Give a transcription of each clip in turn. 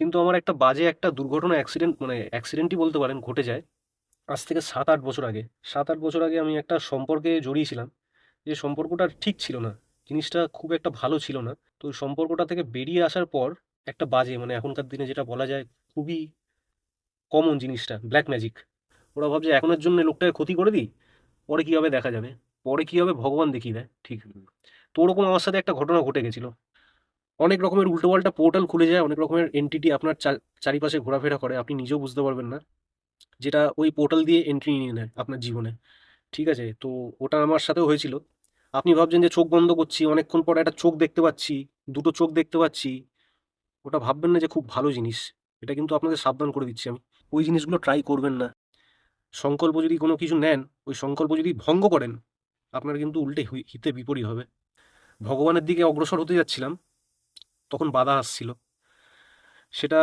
কিন্তু আমার একটা বাজে একটা দুর্ঘটনা অ্যাক্সিডেন্ট মানে অ্যাক্সিডেন্টই বলতে পারেন ঘটে যায় আজ থেকে ৭-৮ বছর আগে। ৭-৮ বছর আগে আমি একটা সম্পর্কে জড়িয়েছিলাম। যে সম্পর্কটা ঠিক ছিল না। জিনিসটা খুব একটা ভালো ছিল না। তো ওই সম্পর্কটা থেকে বেরিয়ে আসার পর একটা বাজে মানে এখনকার দিনে যেটা বলা যায় খুবই কমন জিনিসটা ব্ল্যাক ম্যাজিক। ওরা ভাবছে এখনের জন্য লোকটাকে ক্ষতি করে দিই, পরে কি হবে দেখা যাবে। পরে কি হবে ভগবান দেখিয়ে দেয় ঠিক। তো ওরকম আমার সাথে একটা ঘটনা ঘটে গেছিল। অনেক রকমের উল্টোপাল্টা পোর্টাল খুলে যায়, অনেক রকমের এন্টিটি আপনার চারিপাশে ঘোরাফেরা করে, আপনি নিজেও বুঝতে পারবেন না, যেটা ওই পোর্টাল দিয়ে এন্ট্রি নিয়ে নেয় আপনার জীবনে। ঠিক আছে? তো ওটা আমার সাথেও হয়েছিল। আপনি ভাবছেন যে চোখ বন্ধ করছি, অনেকক্ষণ পরে একটা চোখ দেখতে পাচ্ছি, দুটো চোখ দেখতে পাচ্ছি। ওটা ভাববেন না যে খুব ভালো জিনিস। এটা কিন্তু আপনাদের সাবধান করে দিচ্ছি আমি। ওই জিনিসগুলো ট্রাই করবেন না। সংকল্প যদি কোনো কিছু নেন, ওই সংকল্প যদি ভঙ্গ করেন, আপনার কিন্তু উল্টে হিতে বিপরীত হবে। ভগবানের দিকে অগ্রসর হতে যাচ্ছিলাম, তখন বাধা আসছিল। সেটা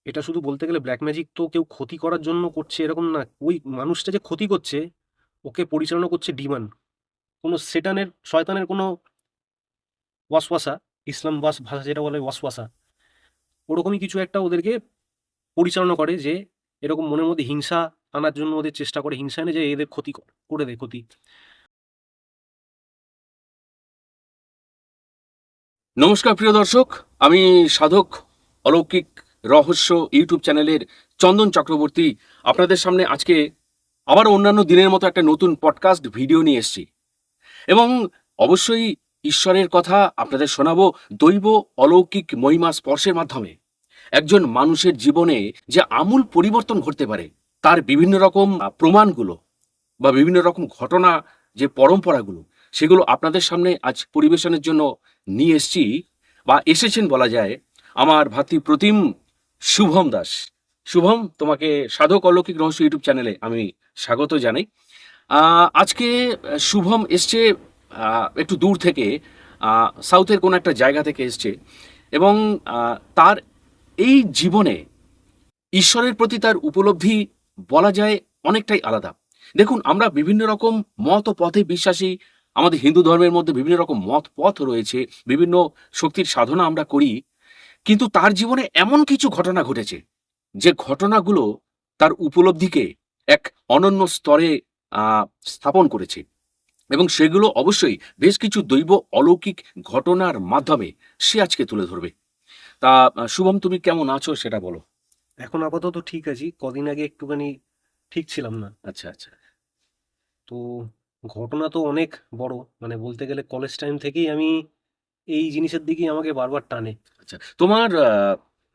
এটা শুধু বলতে গেলে ব্ল্যাক ম্যাজিক তো কেউ ক্ষতি করার জন্য করছে এরকম না। ওই মানুষটা যে ক্ষতি করছে, ওকে পরিচালনা করছে ডিমন। কোনো সেটানের শয়তানের কোনো ওয়াসওয়াসা, ইসলাম ভাষা যেটা বলে ওয়াসওয়াসা, ওরকমই কিছু একটা ওদেরকে পরিচালনা করে, যে এরকম মনের মধ্যে হিংসা আনার জন্য ওদের চেষ্টা করে, হিংসা এনে যে এদের ক্ষতি করে দেয় ক্ষতি। নমস্কার প্রিয় দর্শক, আমি সাধক অলৌকিক রহস্য ইউটিউব চ্যানেলের চন্দন চক্রবর্তী আপনাদের সামনে আজকে আবার অন্যান্য দিনের মতো একটা নতুন পডকাস্ট ভিডিও নিয়ে এসেছি এবং অবশ্যই ঈশ্বরের কথা আপনাদের শোনাবো দৈব অলৌকিক মহিমা স্পর্শের মাধ্যমে একজন মানুষের জীবনে যে আমূল পরিবর্তন ঘটতে পারে তার বিভিন্ন রকম প্রমাণগুলো বা বিভিন্ন রকম ঘটনা, যে পরম্পরাগুলো, সেগুলো আপনাদের সামনে আজ পরিবেশনের জন্য নিয়ে এসেছি বা এসেছেন বলা যায় আমার ভাতৃপ্রতিম শুভম দাস। শুভম, তোমাকে সাধক অলৌকিক রহস্য ইউটিউব চ্যানেলে আমি স্বাগত জানাই। আজকে শুভম এসছে একটু দূর থেকে, সাউথের কোনো একটা জায়গা থেকে এসছে এবং তার এই জীবনে ঈশ্বরের প্রতি তার উপলব্ধি বলা যায় অনেকটাই আলাদা। দেখুন, আমরা বিভিন্ন রকম মত ও পথে বিশ্বাসী। আমাদের হিন্দু ধর্মের মধ্যে বিভিন্ন রকম মত পথ রয়েছে, বিভিন্ন শক্তির সাধনা আমরা করি, কিন্তু তার জীবনে এমন কিছু ঘটনা ঘটেছে যে ঘটনাগুলো তার উপলব্ধিকে এক অনন্য স্তরে স্থাপন করেছে এবং সেগুলো অবশ্যই বেশ কিছু দৈব অলৌকিক ঘটনার মাধ্যমে সে আজকে তুলে ধরবে। তা শুভম, তুমি কেমন আছো সেটা বলো। এখন আপাতত ঠিক আছি, কদিন আগে একটুখানি ঠিক ছিলাম না। আচ্ছা, আচ্ছা। তো ঘটনা তো অনেক বড়, মানে বলতে গেলে কলেজ টাইম থেকেই আমি এই জিনিসের দিকেই আমাকে বারবার টানে। আচ্ছা, তোমার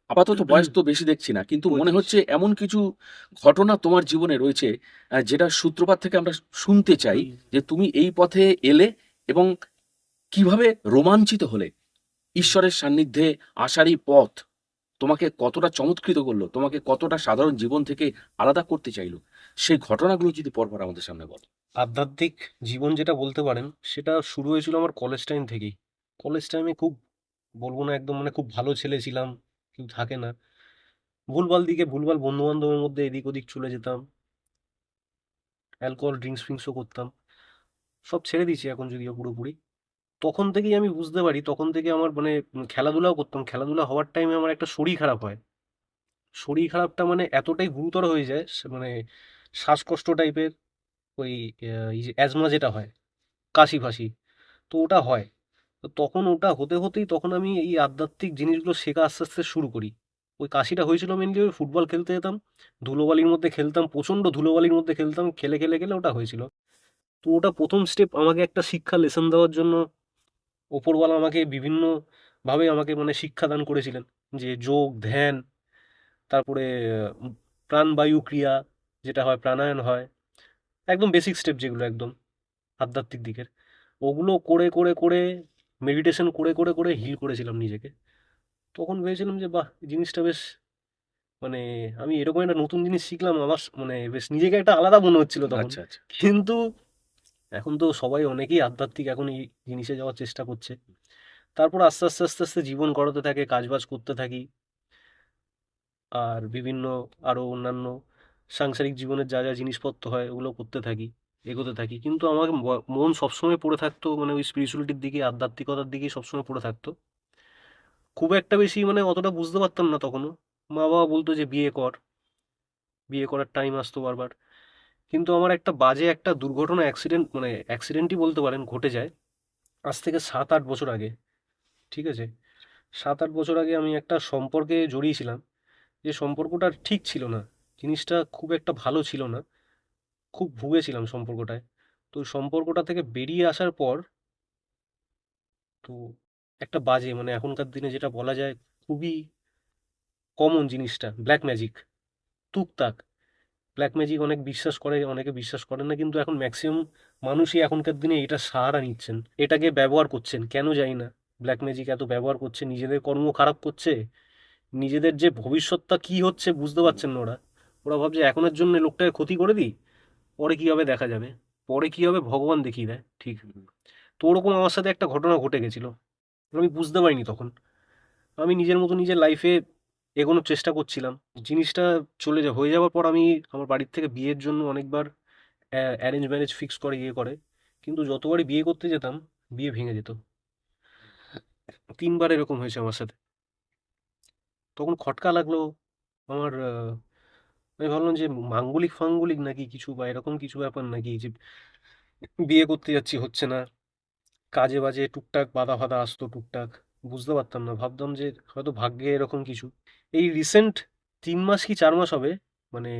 আপাতত বয়স তো বেশি দেখছি না, কিন্তু মনে ৩৫। হচ্ছে এমন কিছু ঘটনা তোমার জীবনে রয়েছে যেটা সূত্রপাত থেকে আমরা শুনতে চাই হুম। যে তুমি এই পথে এলে এবং কিভাবে রোমাঞ্চিত হলে। ঈশ্বরের সান্নিধ্যে আসারই পথ তোমাকে কতটা চমৎকৃত করলো, তোমাকে কতটা সাধারণ জীবন থেকে আলাদা করতে চাইলো, সেই ঘটনাগুলো যদি পরপর আমাদের সামনে বলো। আধ্যাত্মিক জীবন যেটা বলতে পারেন, সেটা শুরু হয়েছিল আমার কলেজ টাইম থেকেই। কলেজ টাইমে খুব, বলবো না একদম মানে খুব ভালো ছেলে ছিলাম, কেউ থাকে না। ভুলভাল দিকে ভুলভাল বন্ধু বান্ধবের মধ্যে এদিক ওদিক চলে যেতাম, অ্যালকোহল ড্রিঙ্কস ফিঙ্কসও করতাম। সব ছেড়ে দিয়েছি এখন যদিও পুরোপুরি। তখন থেকেই আমি বুঝতে পারি, তখন থেকে আমার মানে খেলাধুলাও করতাম, খেলাধুলা হওয়ার টাইমে আমার একটা শরীর খারাপ হয়। শরীর খারাপটা মানে এতটাই গুরুতর হয়ে যায়, মানে শ্বাসকষ্ট টাইপের, ওই এই যে অ্যাজমা যেটা হয়, কাশি ফাঁসি, তো ওটা হয়। তো তখন ওটা হতে হতেই তখন আমি এই আধ্যাত্মিক জিনিসগুলো শেখা আস্তে আস্তে শুরু করি। ওই কাশিটা হয়েছিল মেনলি ওই ফুটবল খেলতে যেতাম, ধুলোবালির মধ্যে খেলতাম, প্রচণ্ড ধুলোবালির মধ্যে খেলতাম, খেলে খেলে খেলে ওটা হয়েছিল। তো ওটা প্রথম স্টেপ, আমাকে একটা শিক্ষা লেসন দেওয়ার জন্য ওপরওয়ালা আমাকে বিভিন্নভাবে আমাকে মানে শিক্ষাদান করেছিলেন, যে যোগ ধ্যান, তারপরে উম, প্রাণবায়ু ক্রিয়া যেটা হয়, প্রাণায়াম হয়, একদম বেসিক স্টেপ যেগুলো একদম আধ্যাত্মিক দিকের, ওগুলো করে করে করে মেডিটেশন করে করে করে হিল করেছিলাম নিজেকে। তখন ভেবেছিলাম যে বাহ, জিনিসটা বেশ, মানে আমি এরকম একটা নতুন জিনিস শিখলাম, আমার মানে বেশ নিজেকে একটা আলাদা মনে হচ্ছিল তখন। আচ্ছা, আচ্ছা। কিন্তু এখন তো সবাই অনেকেই আধ্যাত্মিক এখন এই জিনিসে যাওয়ার চেষ্টা করছে। তারপর আস্তে আস্তে আস্তে আস্তে জীবন গড়াতে থাকে, কাজবাজ করতে থাকি, আর বিভিন্ন আরও অন্যান্য সাংসারিক জীবনের যা যা জিনিসপত্র হয় ওগুলো করতে থাকি, এগোতে থাকি। কিন্তু আমার মন সবসময় পড়ে থাকতো মানে ওই স্পিরিচুয়ালিটির দিকে, আধ্যাত্মিকতার দিকেই সবসময় পড়ে থাকতো। খুব একটা বেশি মানে অতটা বুঝতে পারতাম না তখনও। মা বাবা বলতো যে বিয়ে কর, বিয়ে করার টাইম আসতো বারবার। কিন্তু আমার একটা বাজে একটা দুর্ঘটনা, অ্যাক্সিডেন্ট মানে অ্যাক্সিডেন্টই বলতে পারেন, ঘটে যায় আজ থেকে 7-8 বছর আগে। ঠিক আছে, 7-8 বছর আগে আমি একটা সম্পর্কে জড়িয়েছিলাম, যে সম্পর্কটা ঠিক ছিল না, জিনিসটা খুব একটা ভালো ছিল না, খুব ভুগেছিলাম সম্পর্কটায়। তো ওই সম্পর্কটা থেকে বেরিয়ে আসার পর তো একটা বাজে মানে এখনকার দিনে যেটা বলা যায় খুবই কমন জিনিসটা, ব্ল্যাক ম্যাজিক, টুকটাক ব্ল্যাক ম্যাজিক অনেক বিশ্বাস করে, অনেকে বিশ্বাস করে না, কিন্তু এখন ম্যাক্সিমাম মানুষই এখনকার দিনে এটা সাহারা নিচ্ছেন, এটাকে ব্যবহার করছেন, কেন জানি না। ব্ল্যাক ম্যাজিক এত ব্যবহার করছে, নিজেদের কর্ম খারাপ করছে, নিজেদের যে ভবিষ্যৎটা কি হচ্ছে বুঝতে পারছেন না ওরা। ওরা ভাবছে এখনের জন্য লোকটাকে ক্ষতি করে দিই, পরে কি হবে দেখা যাবে, পরে কি হবে ভগবান দেখিয়ে দেয় ঠিক। তো ওরকম আমার সাথে একটা ঘটনা ঘটে গেছিল, আমি বুঝতে পারিনি তখন। আমি নিজের মতো নিজের লাইফে এগোনোর চেষ্টা করছিলাম। জিনিসটা হয়ে যাওয়ার পর আমি আমার বাড়ির থেকে বিয়ের জন্য অনেকবার অ্যারেঞ্জ ম্যারেজ ফিক্স করে ইয়ে করে, কিন্তু যতবারই বিয়ে করতে যেতাম বিয়ে ভেঙে যেত। 3বার এরকম হয়েছে আমার সাথে। তখন খটকা লাগলো আমার। আমি ভাবলাম যে মাঙ্গলিক ফাঙ্গলিক নাকি কিছু, বা এরকম কিছু ব্যাপার নাকি, যে বিয়ে করতে যাচ্ছি হচ্ছে না, কাজে বাজে টুকটাক বাধা ফাধা আসতো টুকটাক, বুঝতে পারতাম না, ভাবতাম যে হয়তো ভাগ্যে এরকম কিছু। এই রিসেন্ট 3 মাস কি 4 মাস হবে, মানে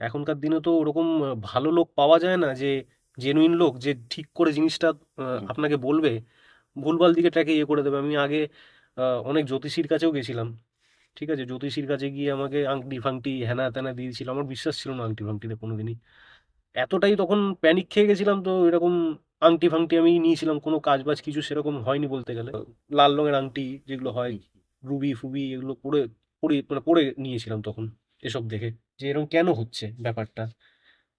এখনকার দিনে তো ওরকম ভালো লোক পাওয়া যায় না, যে জেনুইন লোক যে ঠিক করে জিনিসটা আপনাকে বলবে, ভুলভাল দিকে ট্র্যাকে ইয়ে করে দেবে। আমি আগে অনেক জ্যোতিষীর কাছেও গেছিলাম। ঠিক আছে, জ্যোতিষীর কাছে গিয়ে আমাকে আংটি ফাংটি হেনা তেনা দিয়েছিল, আমার বিশ্বাস ছিল না আংটি ফাংটিতে কোনোদিনই। এতটাই তখন প্যানিক খেয়ে গেছিলাম, তো এরকম আংটি ফাংটি আমি নিয়েছিলাম, কোনো কাজ বাজ কিছু সেরকম হয়নি বলতে গেলে। লাল রঙের আংটি যেগুলো হয়, রুবি ফুবি, এগুলো পরে পরে মানে পরে নিয়েছিলাম তখন, এসব দেখে যে এরকম কেন হচ্ছে ব্যাপারটা।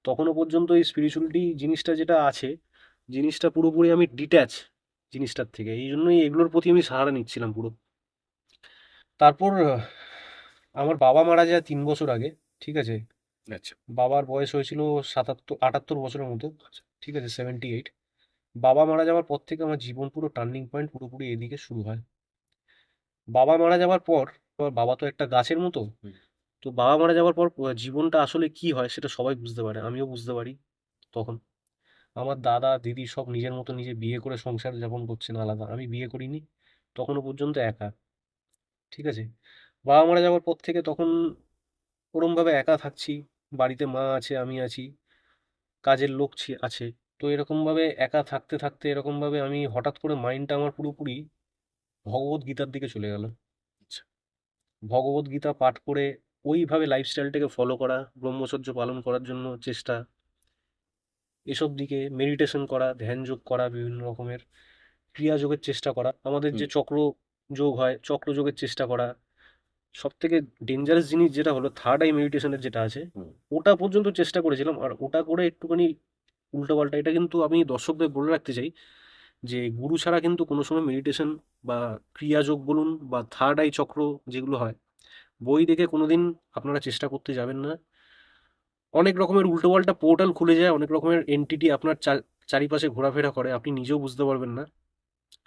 তখনও পর্যন্ত এই স্পিরিচুয়ালিটি জিনিসটা যেটা আছে, জিনিসটা পুরোপুরি আমি ডিট্যাচ জিনিসটার থেকে, এই জন্যই এগুলোর প্রতি আমি সাহারা নিচ্ছিলাম পুরো। তারপর আমার বাবা মারা যায় 3 বছর আগে। ঠিক আছে, আচ্ছা। বাবার বয়স হয়েছিল 78 বছরের মতো। ঠিক আছে, 78। বাবা মারা যাওয়ার পর থেকে আমার জীবন পুরো টার্নিং পয়েন্ট পুরোপুরি এদিকে শুরু হয়। বাবা মারা যাওয়ার পর, আমার বাবা তো একটা গাছের মতো, তো বাবা মারা যাওয়ার পর জীবনটা আসলে কি হয় সেটা সবাই বুঝতে পারে, আমিও বুঝতে পারি তখন। আমার দাদা দিদি সব নিজের মতো নিজে বিয়ে করে সংসার যাপন করছেন আলাদা, আমি বিয়ে করিনি, তখনও পর্যন্ত একা। ঠিক আছে, বাবা মারা যাওয়ার পর থেকে তখন ওরমভাবে একা থাকছি, বাড়িতে মা আছে আমি আছি, কাজের লোক আছে। তো এরকমভাবে একা থাকতে থাকতে এরকমভাবে আমি হঠাৎ করে মাইন্ডটা আমার পুরোপুরি ভগবত গীতার দিকে চলে গেল। আচ্ছা। ভগবত গীতা পাঠ করে ওইভাবে লাইফস্টাইলটাকে ফলো করা, ব্রহ্মচর্য পালন করার জন্য চেষ্টা, এসব দিকে মেডিটেশন করা, ধ্যান যোগ করা, বিভিন্ন রকমের ক্রিয়া যোগের চেষ্টা করা, আমাদের যে চক্র যোগ হয় চক্র যোগের চেষ্টা করা। সব থেকে ডেঞ্জারাস জিনিস যেটা হলো থার্ড আই মেডিটেশনের যেটা আছে, ওটা পর্যন্ত চেষ্টা করেছিলাম, আর ওটা করে একটুখানি উল্টোপাল্টা। এটা কিন্তু আমি দর্শকদের বলে রাখতে চাই যে গুরু ছাড়া কিন্তু কোনো সময় মেডিটেশন বা ক্রিয়াযোগ বলুন বা থার্ড আই চক্র যেগুলো হয়, বই দেখে কোনোদিন আপনারা চেষ্টা করতে যাবেন না। অনেক রকমের উল্টোপাল্টা পোর্টাল খুলে যায়, অনেক রকমের এন্টিটি আপনার চারিপাশে ঘোরাফেরা করে, আপনি নিজেও বুঝতে পারবেন না,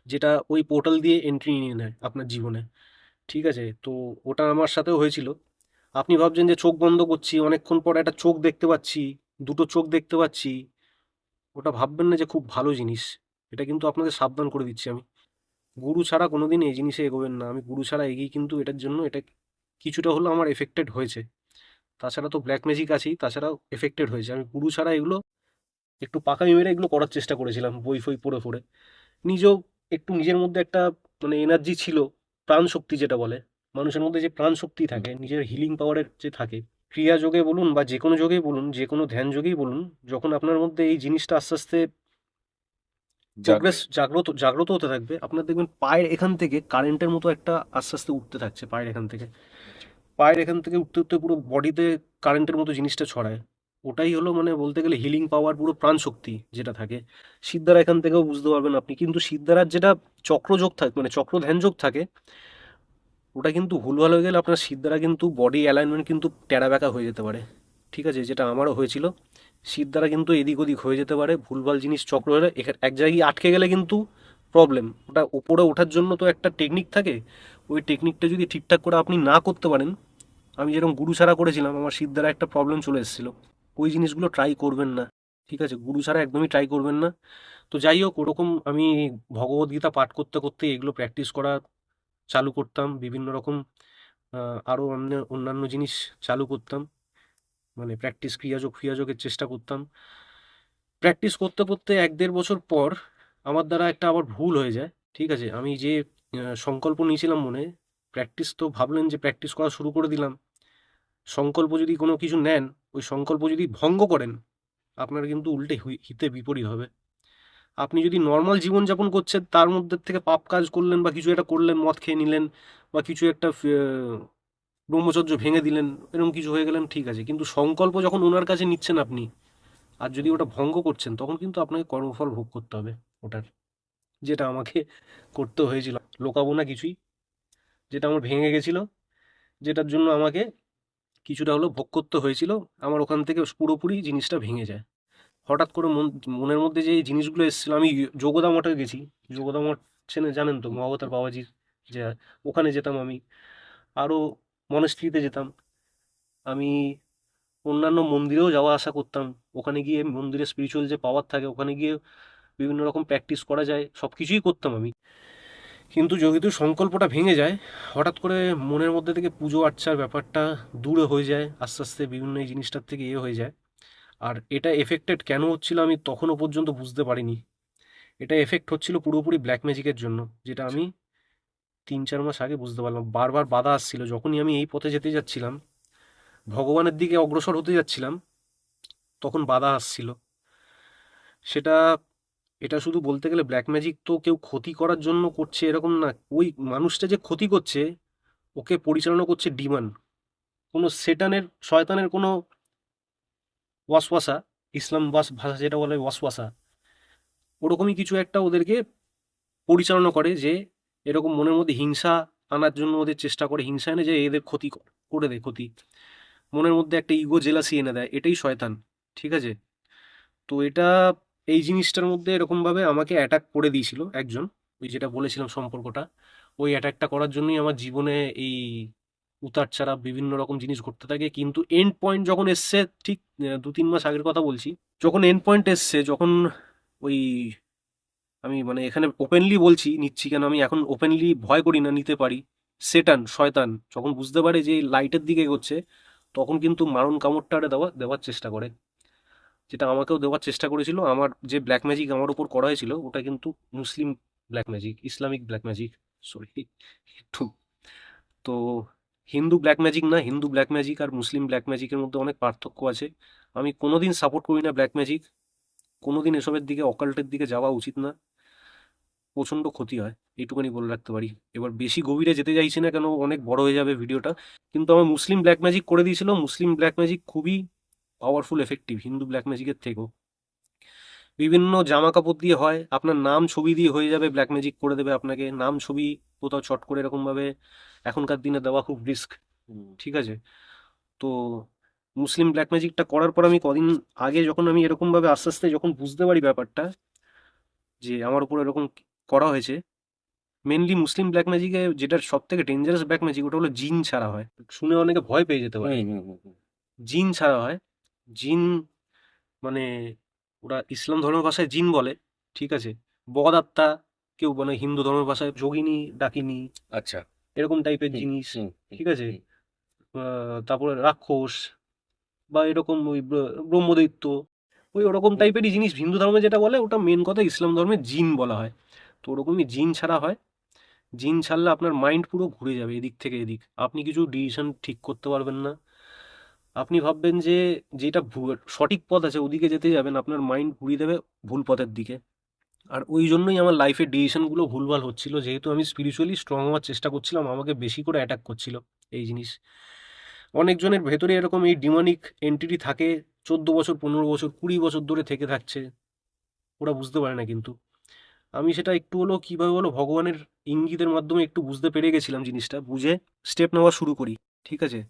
যেটা ওই পোর্টাল দিয়ে এন্ট্রি নিয়ে নেয় আপনার জীবনে। ঠিক আছে, তো ওটা আমার সাথেও হয়েছিল। আপনি ভাবছেন যে চোখ বন্ধ করছি, অনেকক্ষণ পর একটা চোখ দেখতে পাচ্ছি, দুটো চোখ দেখতে পাচ্ছি, ওটা ভাববেন না যে খুব ভালো জিনিস। এটা কিন্তু আপনাদের সাবধান করে দিচ্ছি আমি। গুরু ছাড়া কোনোদিন এই জিনিসে এগোবেন না। আমি গুরু ছাড়া এগিয়ে কিন্তু এটার জন্য এটা কিছুটা হলেও আমার এফেক্টেড হয়েছে। তাছাড়া তো ব্ল্যাক ম্যাজিক আছেই, তাছাড়াও এফেক্টেড হয়েছে। আমি গুরু ছাড়া এগুলো একটু পাকামি মেরে এগুলো করার চেষ্টা করেছিলাম, বই ফই পড়ে পড়ে। নিজেও একটু নিজের মধ্যে একটা মানে এনার্জি ছিল, প্রাণ শক্তি যেটা বলে, মানুষের মধ্যে যে প্রাণ শক্তি থাকে, নিজের হিলিং পাওয়ারের যে থাকে, ক্রিয়া যোগে বলুন বা যে কোনো যোগেই বলুন, যে কোনো ধ্যান যোগেই বলুন, যখন আপনার মধ্যে এই জিনিসটা আস্তে আস্তে প্রোগ্রেস জাগ্রত জাগ্রত হতে থাকবে, আপনার দেখবেন পায়ের এখান থেকে কারেন্টের মতো একটা আস্তে আস্তে উঠতে থাকছে, পায়ের এখান থেকে, পায়ের এখান থেকে উঠতে উঠতে পুরো বডিতে কারেন্টের মতো জিনিসটা ছড়ায়। ওটাই হলো মানে বলতে গেলে হিলিং পাওয়ার, পুরো প্রাণ শক্তি যেটা থাকে। সিদ্ধারা এখান থেকেও বুঝতে পারবেন আপনি, কিন্তু সিদ্ধারার যেটা চক্রযোগ থাকে মানে চক্র ধ্যান যোগ থাকে, ওটা কিন্তু ভুলভাল হয়ে গেলে আপনার সিদ্ধারা কিন্তু বডি অ্যালাইনমেন্ট কিন্তু টেরা বেঁকা হয়ে যেতে পারে। ঠিক আছে, যেটা আমারও হয়েছিল। সিদ্ধারা কিন্তু এদিক ওদিক হয়ে যেতে পারে, ভুলভাল জিনিস চক্র হলে এক জায়গায় আটকে গেলে কিন্তু প্রবলেম। ওটা ওপরে ওঠার জন্য তো একটা টেকনিক থাকে, ওই টেকনিকটা যদি ঠিকঠাক করে আপনি না করতে পারেন, আমি যেরকম গুরু ছাড়া করেছিলাম, আমার শির দ্বারা একটা প্রবলেম চলে এসেছিলো। ওই জিনিসগুলো ট্রাই করবেন না, ঠিক আছে? গুরু ছাড়া একদমই ট্রাই করবেন না। তো যাই হোক, ওরকম আমি ভগবদ্গীতা পাঠ করতে করতে এগুলো প্র্যাকটিস করা চালু করতাম, বিভিন্ন রকম আরও অন্যান্য জিনিস চালু করতাম, মানে প্র্যাকটিস ক্রিয়াযোগ ফ্রিয়াযোগের চেষ্টা করতাম। প্র্যাকটিস করতে করতে 1-1.5 বছর পর আমার দ্বারা একটা আবার ভুল হয়ে যায়, ঠিক আছে? আমি যে সংকল্প নিয়েছিলাম মনে, প্র্যাকটিস তো ভাবলেন যে প্র্যাকটিস করা শুরু করে দিলাম, সংকল্প যদি কোনো কিছু নেন, ওই সংকল্প যদি ভঙ্গ করেন, আপনার কিন্তু উল্টে হিতে বিপরীত হবে। আপনি যদি নর্মাল জীবনযাপন করছেন, তার মধ্যে থেকে পাপ কাজ করলেন বা কিছু একটা করলেন, মদ খেয়ে নিলেন বা কিছু একটা ব্রহ্মচর্য ভেঙে দিলেন, এরকম কিছু হয়ে গেলেন, ঠিক আছে। কিন্তু সংকল্প যখন ওনার কাছে নিচ্ছেন আপনি, আর যদি ওটা ভঙ্গ করছেন, তখন কিন্তু আপনাকে কর্মফল ভোগ করতে হবে ওটার, যেটা আমাকে করতে হয়েছিল। লোকাবো না কিছুই, যেটা আমার ভেঙে গেছিল, যেটার জন্য আমাকে কিছুটা হলেও ভোগ করতে হয়েছিল। আমার ওখান থেকে পুরোপুরি জিনিসটা ভেঙে যায়। হঠাৎ করে মনের মধ্যে যে এই জিনিসগুলো এসেছিল, আমি যোগদা মঠে গেছি। যোগদা মঠ জানেন তো, মহাবতার বাবাজির, যে ওখানে যেতাম আমি, আরও মনেস্ট্রিতে যেতাম আমি, অন্যান্য মন্দিরেও যাওয়া আসা করতাম। ওখানে গিয়ে মন্দিরে স্পিরিচুয়াল যে পাওয়ার থাকে, ওখানে গিয়ে বিভিন্ন রকম প্র্যাকটিস করা যায়, সব কিছুই করতাম আমি। কিন্তু যেহেতু সংকল্পটা ভেঙে যায়, হঠাৎ করে মনের মধ্যে থেকে পুজো আর্চার ব্যাপারটা দূরে হয়ে যায়, আস্তে আস্তে বিভিন্ন এই জিনিসটার থেকে হয়ে যায়। আর এটা এফেক্টেড কেন হচ্ছিল আমি তখনও পর্যন্ত বুঝতে পারিনি। এটা এফেক্ট হচ্ছিল পুরোপুরি ব্ল্যাক ম্যাজিকের জন্য, যেটা আমি 3-4 মাস আগে বুঝতে পারলাম। বারবার বাধা আসছিল, যখনই আমি এই পথে যেতে যাচ্ছিলাম, ভগবানের দিকে অগ্রসর হতে যাচ্ছিলাম, তখন বাধা আসছিল। সেটা এটা শুধু বলতে গেলে ব্ল্যাক ম্যাজিক তো কেউ ক্ষতি করার জন্য করছে এরকম না। ওই মানুষটা যে ক্ষতি করছে, ওকে পরিচালনা করছে ডিমন, কোনো সেটানের শয়তানের কোনো ওয়াসওয়াসা, ইসলাম ভাষা যেটা বলে ওয়াসওয়াসা, ওরকমই কিছু একটা ওদেরকে পরিচালনা করে, যে এরকম মনের মধ্যে হিংসা আনার জন্য ওদের চেষ্টা করে, হিংসা এনে যে এদের ক্ষতি করে দেয়, ক্ষতি মনের মধ্যে একটা ইগো জেলাসি এনে দেয়, এটাই শয়তান, ঠিক আছে? তো এটা এই জিনিসটার মধ্যে এরকমভাবে আমাকে অ্যাটাক করে দিয়েছিল একজন, ওই যেটা বলেছিলাম সম্পর্কটা, ওই অ্যাটাকটা করার জন্যই আমার জীবনে এই উতার চাড়া বিভিন্ন রকম জিনিস ঘটতে থাকে। কিন্তু এন্ড পয়েন্ট যখন এসছে, ঠিক 2-3 মাস আগের কথা বলছি, যখন এন্ড পয়েন্ট এসছে, যখন ওই আমি মানে এখানে ওপেনলি বলছি নিচ্ছি, কেন আমি এখন ওপেনলি ভয় করি না, নিতে পারি। সেটান শয়তান যখন বুঝতে পারে যে লাইটের দিকে এগোচ্ছে, তখন কিন্তু মারণ কামড়টা দেওয়ার চেষ্টা করে, যেটা আমাকেও দেওয়ার চেষ্টা করেছিল। আমার যে ব্ল্যাক ম্যাজিক আমার উপর করা হয়েছিল, ওটা কিন্তু Muslim black magic, Islamic black magic, sorry একটু। তো হিন্দু ব্ল্যাক ম্যাজিক না, হিন্দু ব্ল্যাক ম্যাজিক আর মুসলিম ব্ল্যাক ম্যাজিকের মধ্যে অনেক পার্থক্য আছে। আমি কোনোদিন সাপোর্ট করি না ব্ল্যাক ম্যাজিক, কোনোদিন এসবের দিকে, অকাল্টের দিকে যাওয়া উচিত না, প্রচণ্ড ক্ষতি হয়, এইটুকুনি বলে রাখতে পারি। এবার বেশি গভীরে যেতে চাইছি না, কেন অনেক বড় হয়ে যাবে ভিডিওটা। কিন্তু আমার মুসলিম ব্ল্যাক ম্যাজিক করে দিয়েছিল, মুসলিম ব্ল্যাক ম্যাজিক খুবই পাওয়ারফুল এফেক্টিভ হিন্দু ব্ল্যাক ম্যাজিকের থেকেও। বিভিন্ন জামা কাপড় দিয়ে হয়, আপনার নাম ছবি দিয়ে হয়ে যাবে, ব্ল্যাক ম্যাজিক করে দেবে আপনাকে, নাম ছবি কোথাও চট করে এরকমভাবে এখনকার দিনে দেওয়া খুব রিস্ক, ঠিক আছে? তো মুসলিম ব্ল্যাক ম্যাজিকটা করার পর আমি কদিন আগে যখন আমি এরকমভাবে আস্তে আস্তে যখন বুঝতে পারি ব্যাপারটা, যে আমার উপর এরকম করা হয়েছে, মেনলি মুসলিম ব্ল্যাক ম্যাজিকে যেটা সব থেকে ডেঞ্জারাস ব্ল্যাক ম্যাজিক, ওটা হলো জিন ছাড়া হয়। শুনে অনেকে ভয় পেয়ে যেতে পারে। জিন ছাড়া হয়, জিন মানে ওরা ইসলাম ধর্মের ভাষায় জিন বলে, ঠিক আছে? বদ আত্মা, কেউ বলে হিন্দু ধর্মের ভাষায় যোগিনী ডাকিনী, আচ্ছা। এরকম টাইপের জিনিস, ঠিক আছে? তারপরে রাক্ষস বা এরকম ওই ব্রহ্মদৈত্য, ওই ওরকম টাইপেরই জিনিস হিন্দু ধর্মে যেটা বলে, ওটা মেন কথা ইসলাম ধর্মে জিন বলা হয়। তো ওরকমই জিন ছাড়া হয়। জিন ছাড়লে আপনার মাইন্ড পুরো ঘুরে যাবে এদিক থেকে এদিক, আপনি কিছু ডিসিশন ঠিক করতে পারবেন না। আপনি ভাববেন যে যেটা সঠিক পথ আছে ওদিকে যেতে যাবেন, আপনার মাইন্ড ঘুরিয়ে দেবে ভুল পথের দিকে। আর ওই জন্যই আমার লাইফের ডিসিশনগুলো ভুলভাল হচ্ছিল, যেহেতু আমি স্পিরিচুয়ালি স্ট্রং হওয়ার চেষ্টা করছিলাম, আমাকে বেশি করে অ্যাটাক করছিল এই জিনিস। অনেকজনের ভেতরে এরকম এই ডিমনিক এন্টিটি থাকে, 14 বছর, 15 বছর, 20 বছর ধরে থেকে থাকছে, ওরা বুঝতে পারে না। কিন্তু আমি সেটা একটু হলেও কীভাবে বলো, ভগবানের ইঙ্গিতের মাধ্যমে একটু বুঝতে পেরে গেছিলাম জিনিসটা, বুঝে স্টেপ নেওয়া শুরু করি, ঠিক আছে?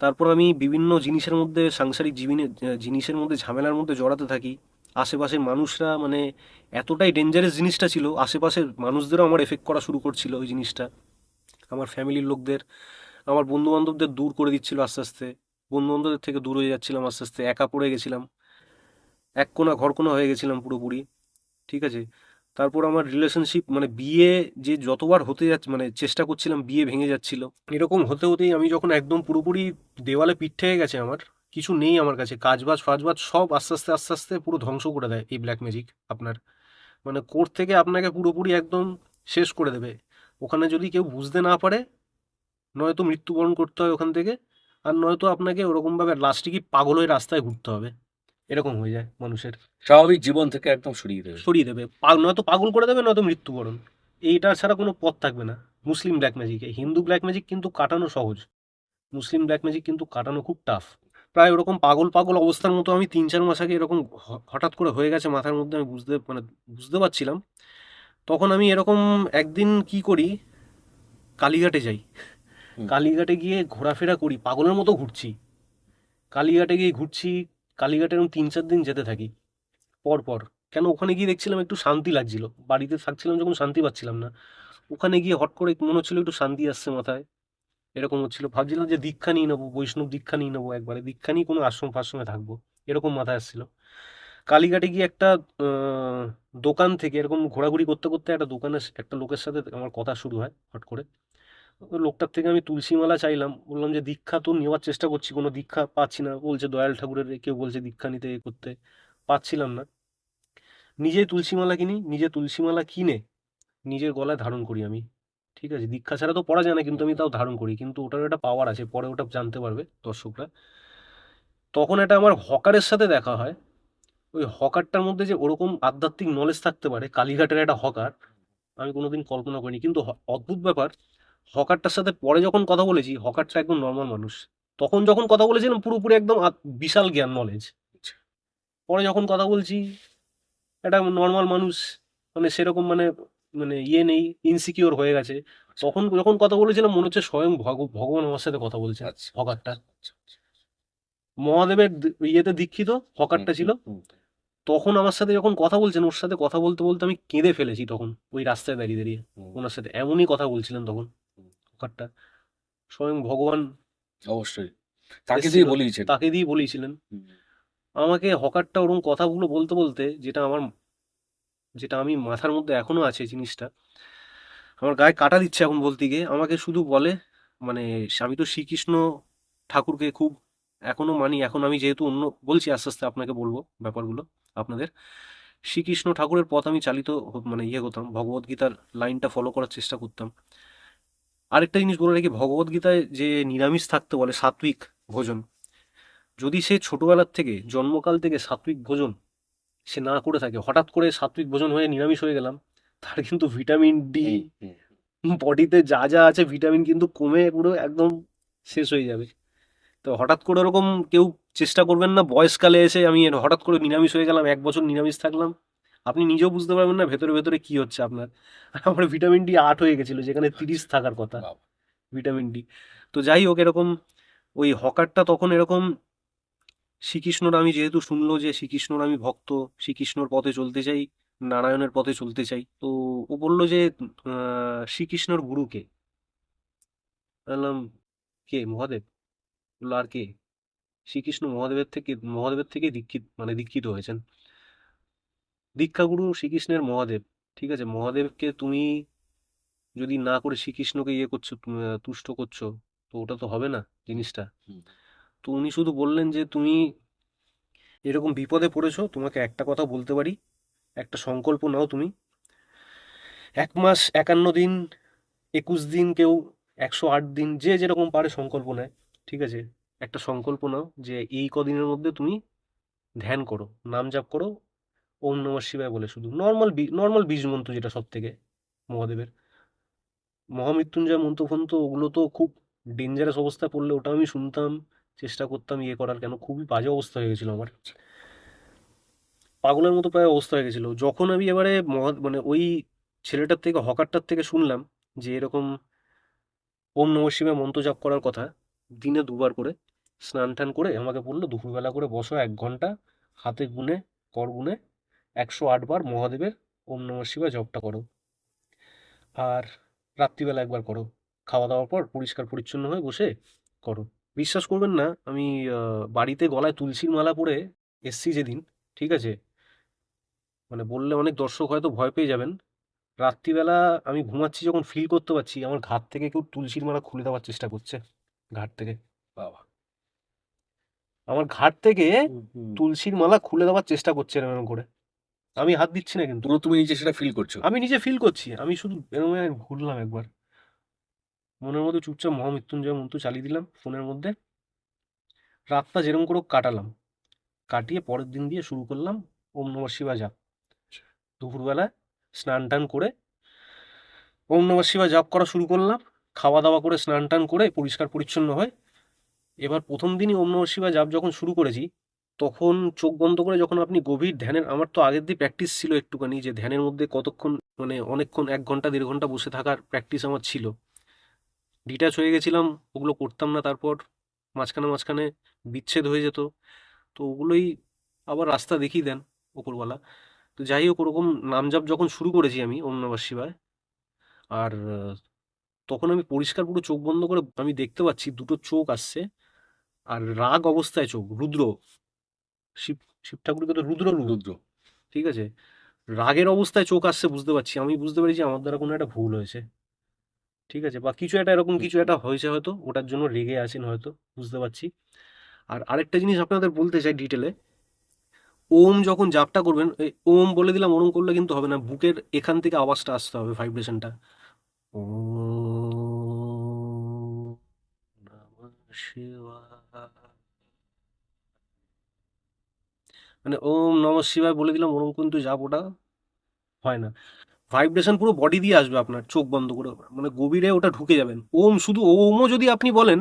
তারপর আমি বিভিন্ন জিনিসের মধ্যে, সাংসারিক জিনিসের মধ্যে, ঝামেলার মধ্যে জড়াতে থাকি। আশেপাশের মানুষরা মানে এতটাই ডেঞ্জারাস জিনিসটা ছিল, আশেপাশের মানুষদেরও আমার এফেক্ট করা শুরু করছিল ওই জিনিসটা। আমার ফ্যামিলির লোকদের, আমার বন্ধু বান্ধবদের দূর করে দিচ্ছিল আস্তে আস্তে। বন্ধু বান্ধবদের থেকে দূর হয়ে যাচ্ছিলাম আস্তে আস্তে, একা পড়ে গেছিলাম, এক কোণা ঘরকোণা হয়ে গেছিলাম পুরোপুরি। ঠিক আছে। তারপর আমার রিলেশনশিপ মানে বিয়ে যে যতবার হতে যাচ্ছে মানে চেষ্টা করছিলাম, বিয়ে ভেঙে যাচ্ছিল। এরকম হতে হতেই আমি যখন একদম পুরোপুরি দেওয়ালে পিঠ থেকে গেছে, আমার কিছু নেই আমার কাছে, কাজবাজ ফাজবাজ সব আস্তে আস্তে আস্তে আস্তে পুরো ধ্বংস করে দেয় এই ব্ল্যাক ম্যাজিক আপনার। মানে কোর্ট থেকে আপনাকে পুরোপুরি একদম শেষ করে দেবে। ওখানে যদি কেউ বুঝতে না পারে, নয়তো মৃত্যুবরণ করতে হয় ওখান থেকে, আর নয়তো আপনাকে ওরকমভাবে লাস্টে কি পাগল হয়ে রাস্তায় ঘুরতে হবে, এরকম হয়ে যায় মানুষের। স্বাভাবিক জীবন থেকে একদম সরিয়ে দেবে। সরিয়ে দেবে, নয়তো পাগল করে দেবে, নয়তো মৃত্যুবরণ। এইটা ছাড়া কোনো পথ থাকবে না মুসলিম ব্ল্যাক ম্যাজিকে। হিন্দু ব্ল্যাক ম্যাজিক কিন্তু কাটানো সহজ, মুসলিম ব্ল্যাক ম্যাজিক কিন্তু কাটানো খুব টাফ। প্রায় ওরকম পাগল পাগল অবস্থার মতো আমি 3-4 মাস আগে এরকম হঠাৎ করে হয়ে গেছে মাথার মধ্যে, আমি বুঝতে পারছিলাম। তখন আমি এরকম একদিন কি করি, কালীঘাটে যাই। হুম। কালীঘাটে গিয়ে ঘোরাফেরা করি, পাগলের মতো ঘুরছি। কালীঘাটে গিয়ে ঘুরছি, কালীঘাটে এরকম 3-4 দিন যেতে থাকি পর পর। কেন, ওখানে গিয়ে দেখছিলাম একটু শান্তি লাগছিল, বাড়িতে থাকছিলাম যখন শান্তি পাচ্ছিলাম না, ওখানে গিয়ে হট করে মনে হচ্ছিল একটু শান্তি আসছে মাথায়, এরকম হচ্ছিল। ভাবছিলাম যে দীক্ষা নিয়ে নেবো, বৈষ্ণব দীক্ষা নিয়ে নেবো, একবারে দীক্ষা নিয়ে কোনো আশ্রম ফাশ্রমে থাকবো, এরকম মাথায় আসছিল। কালীঘাটে গিয়ে একটা দোকান থেকে এরকম ঘোরাঘুরি করতে করতে একটা দোকানের একটা লোকের সাথে আমার কথা শুরু হয় হট করে। ওই লোকটার থেকে আমি তুলসী মালা চাইলাম, বললাম যে দীক্ষা তো নেওয়ার চেষ্টা করছি, কোনো দীক্ষা পাচ্ছি না। বলছে দয়াল ঠাকুরের, কেউ বলছে দীক্ষা নিতে, এ করতে, পাচ্ছিলাম না। নিজে তুলসী মালা কিনি, নিজে তুলসী মালা কিনে নিজের গলায় ধারণ করি আমি। ঠিক আছে, দীক্ষা ছাড়া তো পড়া যায় না, কিন্তু আমি তাও ধারণ করি, কিন্তু ওটার একটা পাওয়ার আছে, পরে ওটা জানতে পারবে দর্শকরা। তখন এটা আমার হকারের সাথে দেখা হয়। ওই হকারটার মধ্যে যে ওরকম আধ্যাত্মিক নলেজ থাকতে পারে, কালীঘাটের একটা হকার, আমি কোনোদিন কল্পনা করিনি। কিন্তু অদ্ভুত ব্যাপার, হকারটার সাথে পরে যখন কথা বলেছি, হকারটা একদম নর্মাল মানুষ। তখন যখন কথা বলেছিলাম পুরোপুরি একদম বিশাল জ্ঞান নলেজ। পরে যখন কথা বলছি, একটা নর্মাল মানুষ, মানে সেরকম মানে মানে ইয়ে নেই, ইনসিকিওর হয়ে গেছে। তখন যখন কথা বলেছিলাম মনে হচ্ছে স্বয়ং ভগবান আমার সাথে কথা বলছেন। আচ্ছা, হকারটা আচ্ছা, আচ্ছা। মহাদেবের ইয়েতে দীক্ষিত হুম, হকারটা ছিল। হুম, হুম। তখন আমার সাথে যখন কথা বলছেন, ওর সাথে কথা বলতে বলতে আমি কেঁদে ফেলেছি তখন, ওই রাস্তায় দাঁড়িয়ে দাঁড়িয়ে হুম, ওনার সাথে এমনই কথা বলছিলেন তখন হুম। হকারটা। স্বয়ং ভগবান অবশ্যই। তাকে এসেছিল, দিয়ে বলিয়েছেন। তাকে দিয়ে বলেছিলেন। হুম, আমাকে হকারটা ওরকম কথাগুলো বলতে বলতে, যেটা আমি মাথার মধ্যে এখনো আছে জিনিসটা, আমার গায়ে কাটা দিচ্ছে এখন বলতে গিয়ে। আমাকে শুধু বলে, মানে আমি তো শ্রীকৃষ্ণ ঠাকুরকে খুব এখনো মানি। এখন আমি যেহেতু অন্য বলছি, আস্তে আস্তে আপনাকে বলবো ব্যাপারগুলো আপনাদের। শ্রীকৃষ্ণ ঠাকুরের পথ আমি চালিত মানে ইয়ে করতাম, ভগবত গীতার লাইনটা ফলো করার চেষ্টা করতাম। আরেকটা জিনিস বলে রাখি, ভগবত গীতায় যে নিরামিষ থাকতে বলে, সাত্বিক ভোজন, যদি সে ছোটবেলার থেকে জন্মকাল থেকে সাত্বিক ভোজন সে না করে থাকে, হঠাৎ করে সাত্বিক ভোজন হয়ে নিরামিষ হয়ে গেলাম, তার কিন্তু ভিটামিন ডি হুম, হুম। বডিতে যা যা আছে ভিটামিন কিন্তু কমে পুরো একদম শেষ হয়ে যাবে। তো হঠাৎ করে ওরকম কেউ চেষ্টা করবেন না বয়সকালে এসে আমি হঠাৎ করে নিরামিষ হয়ে গেলাম, 1 বছর নিরামিষ থাকলাম, আপনি নিজেও বুঝতে পারবেন না ভেতরে ভেতরে কি হচ্ছে আপনার। আমার ভিটামিন ডি 8 হয়ে গেছিল, যেখানে 30 থাকার কথা বাবা। Vitamin D. তো যাই হোক, এরকম ওই হকারটা তখন এরকম, শ্রীকৃষ্ণর আমি যেহেতু শুনলো যে শ্রীকৃষ্ণর আমি ভক্ত, শ্রীকৃষ্ণর পথে চলতে চাই, নারায়ণের পথে চলতে চাই, তো ও বললো যে শ্রীকৃষ্ণর গুরুকে। বললাম কে, মহাদেব? বললো আর কে? শ্রীকৃষ্ণ মহাদেবের থেকে দীক্ষিত, মানে দীক্ষিত হয়েছেন। দীক্ষাগুরু শ্রীকৃষ্ণের মহাদেব। ঠিক আছে, মহাদেবকে তুমি যদি না করে শ্রীকৃষ্ণকে ইয়ে করছো, তুষ্ট করছো, তো ওটা তো হবে না জিনিসটা। হুম, তো উনি শুধু বললেন যে তুমি এরকম বিপদে পড়েছো, তোমাকে একটা কথা বলতে পারি, একটা সংকল্প নাও তুমি। 1 মাস 51 দিন, 21 দিন, কেউ 108 দিন, যে যেরকম পারে সংকল্প নেয়। ঠিক আছে, একটা সংকল্প নাও যে এই কদিনের মধ্যে তুমি ধ্যান করো, নাম জাপ করো, ওম নমঃ শিবায় বলে, শুধু নর্মাল নর্মাল বীজ মন্ত্র, যেটা সব থেকে মহাদেবের। মহামৃত্যুঞ্জয় মন্ত্র ফন্ত্র ওগুলো তো খুব ডেঞ্জারাস অবস্থায় পড়লে ওটা আমি শুনতাম, চেষ্টা করতাম ইয়ে করার, কেন খুবই বাজে অবস্থা হয়ে গেছিলো আমার, পাগলের মতো প্রায় অবস্থা হয়ে গেছিলো। যখন আমি এবারে মানে ওই ছেলেটার থেকে, হকারটার থেকে শুনলাম যে এরকম ওম নমঃ শিবায় মন্ত্র জাপ করার কথা, দিনে 2 বার করে স্নান টান করে আমাকে বললো দুপুরবেলা করে বসো 1 ঘন্টা, হাতে গুনে কর গুনে 108 বার মহাদেবের ওম নমঃ শিবায় জপটা করো, আর রাত্রিবেলা একবার করো। খাওয়া দাওয়ার পর পরিষ্কার পরিচ্ছন্ন হয়ে বসে করো। বিশ্বাস করবেন না, আমি বাড়িতে গলায় তুলসীর মালা পরে এসছি যেদিন, ঠিক আছে, মানে বললে অনেক দর্শক হয়তো ভয় পেয়ে যাবেন। রাত্রিবেলা আমি ঘুমাচ্ছি যখন ফিল করতে পারছি আমার ঘাট থেকে কেউ তুলসীর মালা খুলে দেওয়ার চেষ্টা করছে। ঘাট থেকে বাবা। আমার ঘাট থেকে তুলসীর মালা খুলে দেওয়ার চেষ্টা করছে এরকম করে। আমি হাত দিচ্ছি না কিন্তু, পুরো তুমি নিজে সেটা ফিল করছো? আমি নিজে ফিল করছি। আমি শুধু এরকম ঘুরলাম একবার, মনের মধ্যে চুপচাপ মহামৃত্যুঞ্জয় মন্ত্র চালিয়ে দিলাম ফোনের মধ্যে। রাতটা যেরকম করে কাটালাম, কাটিয়ে পরের দিন দিয়ে শুরু করলাম ওম নমঃ শিবায় জাপ। দুপুরবেলা স্নান টান করে ওম নমঃ শিবায় জাপ করা শুরু করলাম। খাওয়া দাওয়া করে স্নান টান করে পরিষ্কার পরিচ্ছন্ন হয়। এবার প্রথম দিনই ওম নমঃ শিবায় জাপ যখন শুরু করেছি, তখন চোখ বন্ধ করে যখন আপনি গভীর ধ্যানের, আমার তো আগের দিয়ে প্র্যাকটিস ছিল একটুখানি, যে ধ্যানের মধ্যে কতক্ষণ মানে অনেকক্ষণ 1 ঘন্টা 1.5 ঘন্টা বসে থাকার প্র্যাকটিস আমার ছিল। ডিট্যাচ হয়ে গেছিলাম, ওগুলো করতাম না। তারপর মাঝখানে মাঝখানে বিচ্ছেদ হয়ে যেত, তো ওগুলোই আবার রাস্তা দেখিয়ে দেন ওপরওয়ালা। তো যাই হোক, ওরকম নাম জাপ যখন শুরু করেছি আমি ওম নমঃ শিবায়, আর তখন আমি পরিষ্কার পুরো চোখ বন্ধ করে আমি দেখতে পাচ্ছি দুটো চোখ আসছে, আর রাগ অবস্থায় চোখ, রুদ্র। শিব শিব ঠাকুরকে তো রুদ্র রূপ, রুদ্র। ঠিক আছে, রাগের অবস্থায় চোখ আসছে বুঝতে পারছি। আমি বুঝতে পেরেছি আমার দ্বারা কোনো একটা ভুল হয়েছে, ঠিক আছে, বা কিছু একটা এরকম কিছু একটা হয়েছে হয়তো, ওটার জন্য রেগে আছেন হয়তো, বুঝতে পারছি। আর আরেকটা জিনিস আপনাদের বলতে চাই ডিটেলে, ওম যখন জাপটা করবেন, এই ওম বলে দিলাম, ওরম করলে কিন্তু হবে না, বুকের এখান থেকে আওয়াজটা আসতে হবে, ভাইব্রেশনটা। ওম নমঃ শিবায়, মানে ওম নমঃ শিবায় বলে দিলাম ওরম কিন্তু জাপ ওটা হয় না। ভাইব্রেশন পুরো বডি দিয়ে আসবে আপনার, চোখ বন্ধ করে, মানে গভীরে ওটা ঢুকে যাবেন। ওম, শুধু ওমও যদি আপনি বলেন,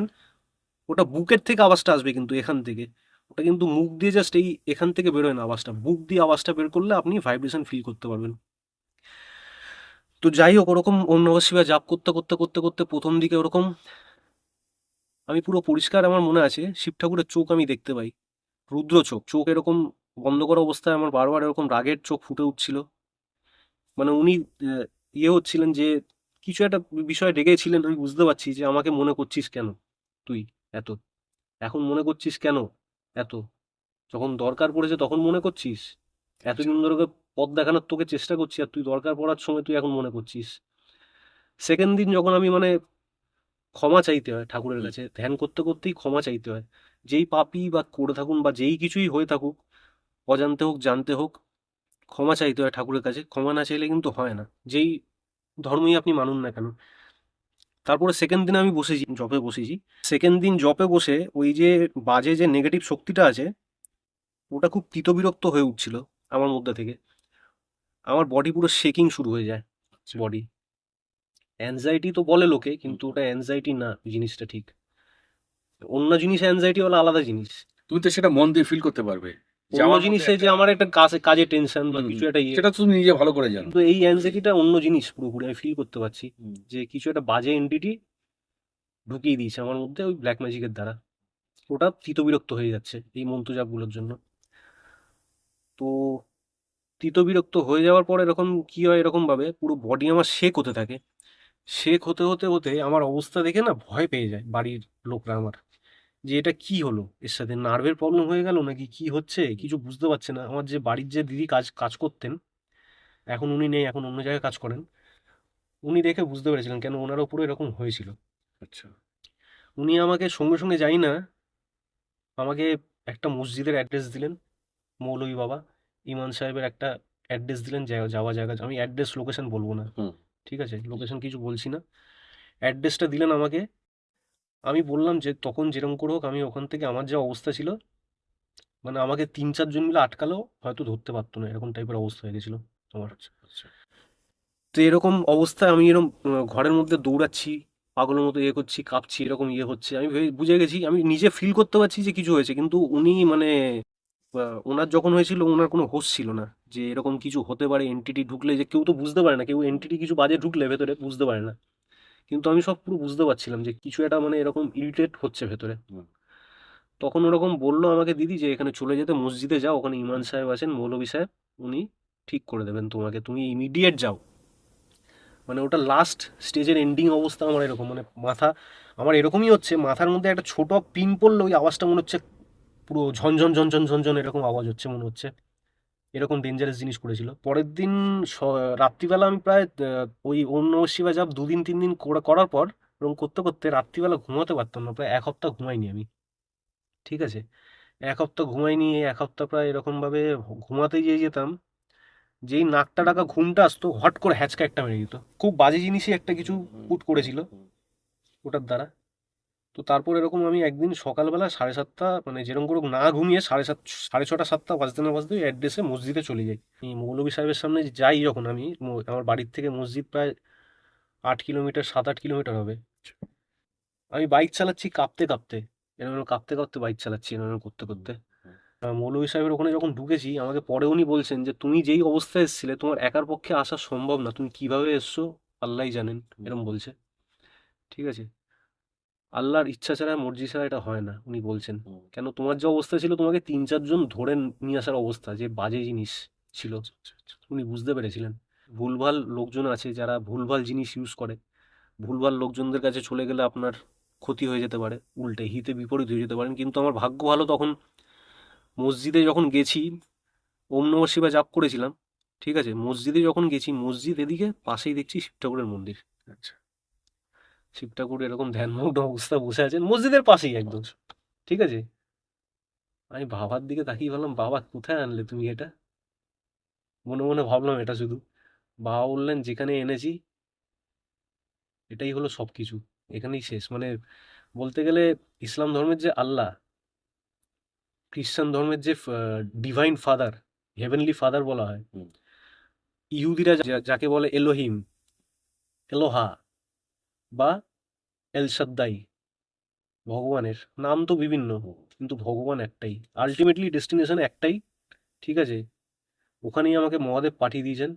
ওটা বুকের থেকে আওয়াজটা আসবে কিন্তু এখান থেকে। ওটা কিন্তু মুখ দিয়ে জাস্ট এই এখান থেকে বেরোয় না আওয়াজটা, বুক দিয়ে আওয়াজটা বের করলে আপনি ভাইব্রেশন ফিল করতে পারবেন। তো যাই হোক, ওরকম ওম নমঃ শিবায় জাপ করতে করতে করতে করতে প্রথম দিকে ওরকম আমি পুরো পরিষ্কার, আমার মনে আছে শিব ঠাকুরের চোখ আমি দেখতে পাই, রুদ্র চোখ, চোখ এরকম বন্ধ করা অবস্থায় আমার বারবার এরকম রাগের চোখ ফুটে উঠছিল। মানে উনি আহ, হচ্ছিলেন যে কিছু একটা বিষয় রেগেছিলেন, আমি বুঝতে পারছি যে আমাকে মনে করছিস কেন তুই এত, এখন মনে করছিস কেন এত, যখন দরকার পড়েছে তখন মনে করছিস, এতদিন ধরে ওকে পথ দেখানোর তোকে চেষ্টা করছি, আর তুই দরকার পড়ার সময় তুই এখন মনে করছিস। সেকেন্ড দিন যখন আমি মানে ক্ষমা চাইতে হয় ঠাকুরের কাছে, ধ্যান করতে করতেই ক্ষমা চাইতে হয়, যেই পাপই বা করে থাকুন বা যেই কিছুই হয়ে থাকুক, অজান্তে হোক জানতে হোক, ক্ষমা চাইতে হয় ঠাকুরের কাছে। ক্ষমা না চাইলে কিন্তু হয় না, যেই ধর্মই আপনি মানুন না কেন। তারপরে সেকেন্ড দিন আমি বসেছি, জপে বসেছি। সেকেন্ড দিন জপে বসে ওই যে বাজে যে নেগেটিভ শক্তিটা আছে, ওটা খুব তিতবিরক্ত হয়ে উঠছিল আমার মধ্যে থেকে। আমার বডি পুরো শেকিং শুরু হয়ে যায়, বডি। অ্যাংজাইটি তো বলে লোকে, কিন্তু ওটা অ্যাংজাইটি না জিনিসটা, ঠিক অন্য জিনিস। অ্যাংজাইটি হলো আলাদা জিনিস। তুমি তো সেটা মন দিয়ে ফিল করতে পারবে যে অন্য আমার মধ্যে জিনিসে যে একটা- আমার একটা কাজে কাজে টেনশন বা হুম, কিছু হুম। একটা ইয়ে, সেটা তো তুমি নিজে ভালো করে জানো। কিন্তু এই অ্যাংজাইটিটা অন্য জিনিস, পুরোপুরি আমি ফিল করতে পারছি হুম। যে কিছু একটা বাজে এন্টিটি ঢুকিয়ে দিয়েছে আমার মধ্যে ওই ব্ল্যাক ম্যাজিকের দ্বারা। ওটা তিতবিরক্ত হয়ে যাচ্ছে এই মন্ত্রজাপগুলোর জন্য। তো তিতবিরক্ত হয়ে যাওয়ার পর এরকম কি হয়, এরকম ভাবে পুরো বডি আমার শেক হতে থাকে। শেক হতে হতে হতে আমার অবস্থা দেখে না ভয় পেয়ে যায় বাড়ির লোকরা আমার, যে এটা কি হলো, এর সাথে নার্ভের প্রবলেম হয়ে গেল নাকি, কি হচ্ছে কিছু বুঝতে পারছে না। আমার যে বাড়ির যে দিদি কাজ কাজ করতেন, এখন উনি নেই, এখন অন্য জায়গায় কাজ করেন, উনি দেখে বুঝতে পেরেছিলেন কেন ওনার ওপরে এরকম হয়েছিল। আচ্ছা। উনি আমাকে সঙ্গে সঙ্গে, যাই না, আমাকে একটা মসজিদের অ্যাড্রেস দিলেন, মৌলভী বাবা ইমান সাহেবের একটা অ্যাড্রেস দিলেন, যাওয়া জায়গা, আমি অ্যাড্রেস লোকেশন বলবো না, হুম। ঠিক আছে, লোকেশন কিছু বলছি না, অ্যাড্রেসটা দিলেন আমাকে। আমি বললাম যে তখন যেরকম করে হোক আমি ওখান থেকে, আমার যা অবস্থা ছিল, মানে আমাকে 3-4 জন মিলে আটকালেও হয়তো ধরতে পারতো না, এরকম টাইপের অবস্থা হয়ে গেছিল আমার। আচ্ছা, আচ্ছা। তো এরকম অবস্থায় আমি এরকম ঘরের মধ্যে দৌড়াচ্ছি, পাগলের মতো ইয়ে করছি, কাঁপছি, এরকম ইয়ে হচ্ছে, আমি বুঝে গেছি, আমি নিজে ফিল করতে পারছি যে কিছু হয়েছে, কিন্তু উনি মানে ওনার যখন হয়েছিল ওনার কোনো হোশ ছিল না যে এরকম কিছু হতে পারে, এনটিটি ঢুকলে, যে কেউ তো বুঝতে পারে না, কেউ এনটিটি কিছু বাজে ঢুকলে ভেতরে বুঝতে পারে না, কিন্তু আমি সব পুরো বুঝতে পারছিলাম যে কিছু একটা মানে এরকম ইরিটেট হচ্ছে ভেতরে। হুম। তখন ওরকম বললো আমাকে দিদি যে এখানে চলে যেতে, মসজিদে যাও, ওখানে ইমাম সাহেব আছেন, মৌলভী সাহেব, উনি ঠিক করে দেবেন তোমাকে, তুমি ইমিডিয়েট যাও। মানে ওটা লাস্ট স্টেজের এন্ডিং অবস্থা আমার এরকম, মানে মাথা আমার এরকমই হচ্ছে, মাথার মধ্যে একটা ছোট পিন পড়লে ওই আওয়াজটা মনে হচ্ছে পুরো ঝনঝন ঝনঝন ঝনঝন এরকম আওয়াজ হচ্ছে মনে হচ্ছে। এরকম ডেঞ্জারাস জিনিস করেছিল। পরের দিন রাত্রিবেলা আমি প্রায় ওই ওম নমঃ শিবায় জাপ 2 দিন 3 দিন করার পর এরকম করতে করতে রাত্রিবেলা ঘুমাতে পারতাম না, প্রায় 1 সপ্তাহ ঘুমাইনি আমি। ঠিক আছে, 1 সপ্তাহ ঘুমাইনি, এই 1 সপ্তাহ প্রায় এরকমভাবে ঘুমাতে গিয়ে যেতাম, যেই নাকটা ডাকা ঘুমটা আসতো হট করে হ্যাচকা একটা মেরে দিত। খুব বাজে জিনিসই একটা কিছু পুট করেছিল ওটার দ্বারা। তো তারপর এরকম আমি একদিন সকালবেলা 7:30, মানে যেরকম করে না ঘুমিয়ে 6:30 7:30 বাজতে না বাজতে ওই অ্যাড্রেসে মসজিদে চলে যাই। এই মৌলভী সাহেবের সামনে যাই যখন আমি, আমার বাড়ির থেকে মসজিদ প্রায় 8 কিলোমিটার, 7-8 কিলোমিটার হবে। আমি বাইক চালাচ্ছি কাঁপতে কাঁপতে, এরকম কাঁপতে কাঁপতে বাইক চালাচ্ছি এরকম করতে করতে। মৌলভী সাহেবের ওখানে যখন ঢুকেছি আমাকে পরে উনি বলছেন যে তুমি যেই অবস্থায় এসেছিলে তোমার একার পক্ষে আসা সম্ভব না, তুমি কিভাবে এসছো আল্লাহই জানেন, এরকম বলছে। ঠিক আছে, আল্লাহর ইচ্ছা ছাড়া মর্জি ছাড়া এটা হয় না উনি বলছেন। কেন তোমার যে অবস্থা ছিল তোমাকে 3-4 জন ধরে নিয়ে আসার অবস্থা, যে বাজে জিনিস ছিল, উনি বুঝতে পেরেছিলেন। ভুলভাল লোকজন আছে যারা ভুলভাল জিনিস ইউজ করে, ভুলভাল লোকজনদের কাছে চলে গেলে আপনার ক্ষতি হয়ে যেতে পারে, উল্টে হিতে বিপরীত হয়ে যেতে পারেন। কিন্তু আমার ভাগ্য ভালো, তখন মসজিদে যখন গেছি ওম নমঃ শিবায় জাপ করেছিলাম। ঠিক আছে, মসজিদে যখন গেছি মসজিদ এদিকে পাশেই দেখছি শিব ঠাকুরের মন্দির। আচ্ছা। শিব ঠাকুর এরকম ধ্যানমগ্ন অবস্থা বসে আছেন মসজিদের পাশেই একদম। ঠিক আছে, আমি বাবার দিকে তাকিয়ে বললাম, বাবা কোথায় আনলে তুমি এটা? মনে মনে ভাবলাম এটা শুধু। বাবা বললেন, যেখানে এনেছি এটাই হলো সব কিছু, এখানেই শেষ। মানে বলতে গেলে ইসলাম ধর্মের যে আল্লাহ, খ্রিস্টান ধর্মের যে ডিভাইন ফাদার, হেভেনলি ফাদার বলা হয়, হুম। ইহুদিরা যাকে বলে এলোহিম, এলোহা বা এল সাদ্দাই, ভগবানের নাম তো বিভিন্ন কিন্তু ভগবান একটাই, আলটিমেটলি ডেস্টিনেশন একটাই। ঠিক আছে, ওখানেই আমাকে মহাদেব পাঠিয়ে দিয়েছেন।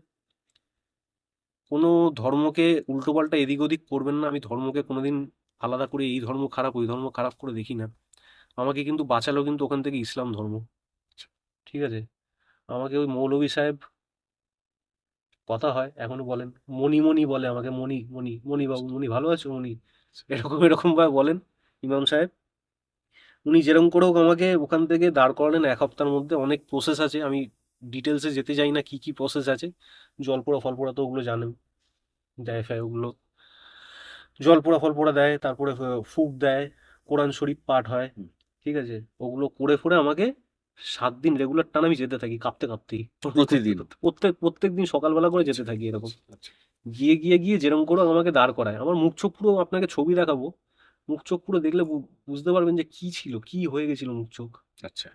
কোনো ধর্মকে উল্টোপাল্টা এদিক ওদিক করবেন না, আমি ধর্মকে কোনোদিন আলাদা করে এই ধর্ম খারাপ ওই ধর্ম খারাপ করে দেখি না। আমাকে কিন্তু বাঁচালো কিন্তু ওখান থেকে ইসলাম ধর্ম। ঠিক আছে, আমাকে ওই মৌলভী সাহেব, কথা হয় এখনো বলেন, মণি মণি বলে আমাকে, মণি মণি মণি বাবু, মণি ভালো আছো মণি, এরকম এরকম ভাবে বলেন ইমাম সাহেব। উনি যেরকম করে হোক আমাকে ওখান থেকে দাঁড় করালেন 1 সপ্তাহের মধ্যে। অনেক প্রসেস আছে, আমি ডিটেলসে যেতে চাই না কি কি প্রসেস আছে। জলপোড়া ফলপোড়া তো ওগুলো জানেন, দেয় ফেয় ওগুলো, জলপোড়া ফলপোড়া দেয়, তারপরে ফুক দেয়, কোরআন শরীফ পাঠ হয়। ঠিক আছে, ওগুলো করে ফোরে আমাকে 7 দিন রেগুলার টানা আমি যেতে থাকি কাঁপতে কাঁপতেই। প্রতিদিন? প্রত্যেক দিন সকালবেলা করে যেতে থাকি এরকম। আচ্ছা। গিয়ে গিয়ে গিয়ে যেরকম করে আমাকে দাঁড় করায়, আমার মুখ চোখ পুরো, আপনাকে ছবি দেখাবো, মুখ চোখ পুরো দেখলে বুঝতে পারবেন যে কি ছিল, কি হয়ে গেছিল মুখ চোখ। আচ্ছা।